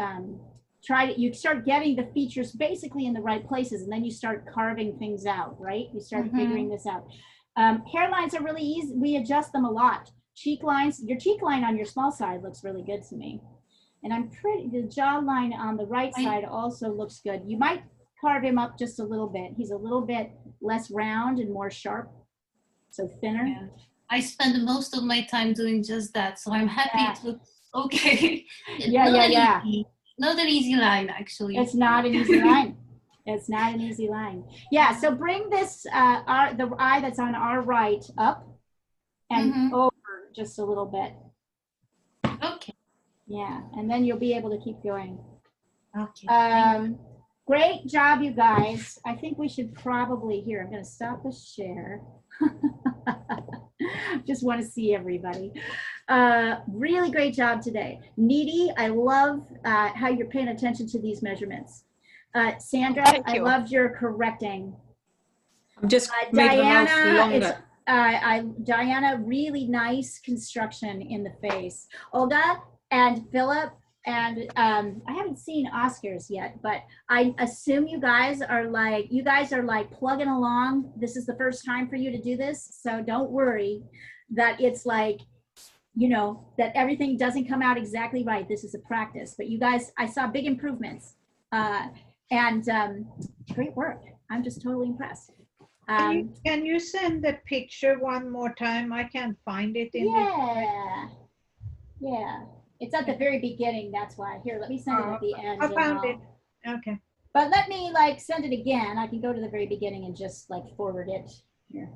you start getting the features basically in the right places, and then you start carving things out, right? You start figuring this out. Hairlines are really easy. We adjust them a lot. Cheek lines, your cheek line on your small side looks really good to me. And the jawline on the right side also looks good. You might carve him up just a little bit. He's a little bit less round and more sharp, so thinner. Yeah. I spend most of my time doing just that, so I'm happy it looks okay. Yeah. Not an easy line, actually. It's not an easy line. It's not an easy line. Yeah, so bring this, the eye that's on our right up and over just a little bit. Okay. Yeah, and then you'll be able to keep going. Okay. Great job, you guys. I think we should probably, here, I'm going to stop the share. Just want to see everybody. Really great job today. Needy, I love how you're paying attention to these measurements. Sandra, I loved your correcting. I'm just made the mouth Diana is longer. Diana, really nice construction in the face. Olga and Philip and I haven't seen Oscar's yet, but I assume you guys are like plugging along. This is the first time for you to do this, so don't worry that it's like, you know, that everything doesn't come out exactly right. This is a practice, but you guys, I saw big improvements and great work. I'm just totally impressed. Can you send the picture one more time? I can't find it in Yeah, it's at the very beginning. That's why. Here, let me send it at the end. I found it. Okay. But let me like send it again. I can go to the very beginning and just like forward it here.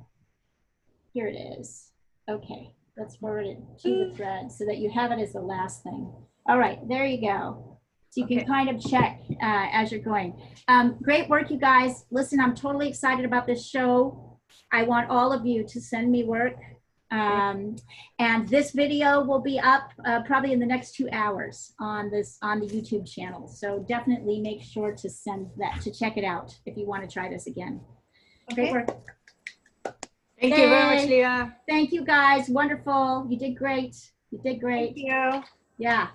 Here it is. Okay, let's forward it to the thread so that you have it as the last thing. All right, there you go. So you can kind of check as you're going. Great work, you guys. Listen, I'm totally excited about this show. I want all of you to send me work. And this video will be up probably in the next 2 hours on the YouTube channel. So definitely make sure to check it out if you want to try this again. Great work. Thank you very much, Leah. Thank you guys. Wonderful. You did great. You did great. Thank you. Yeah.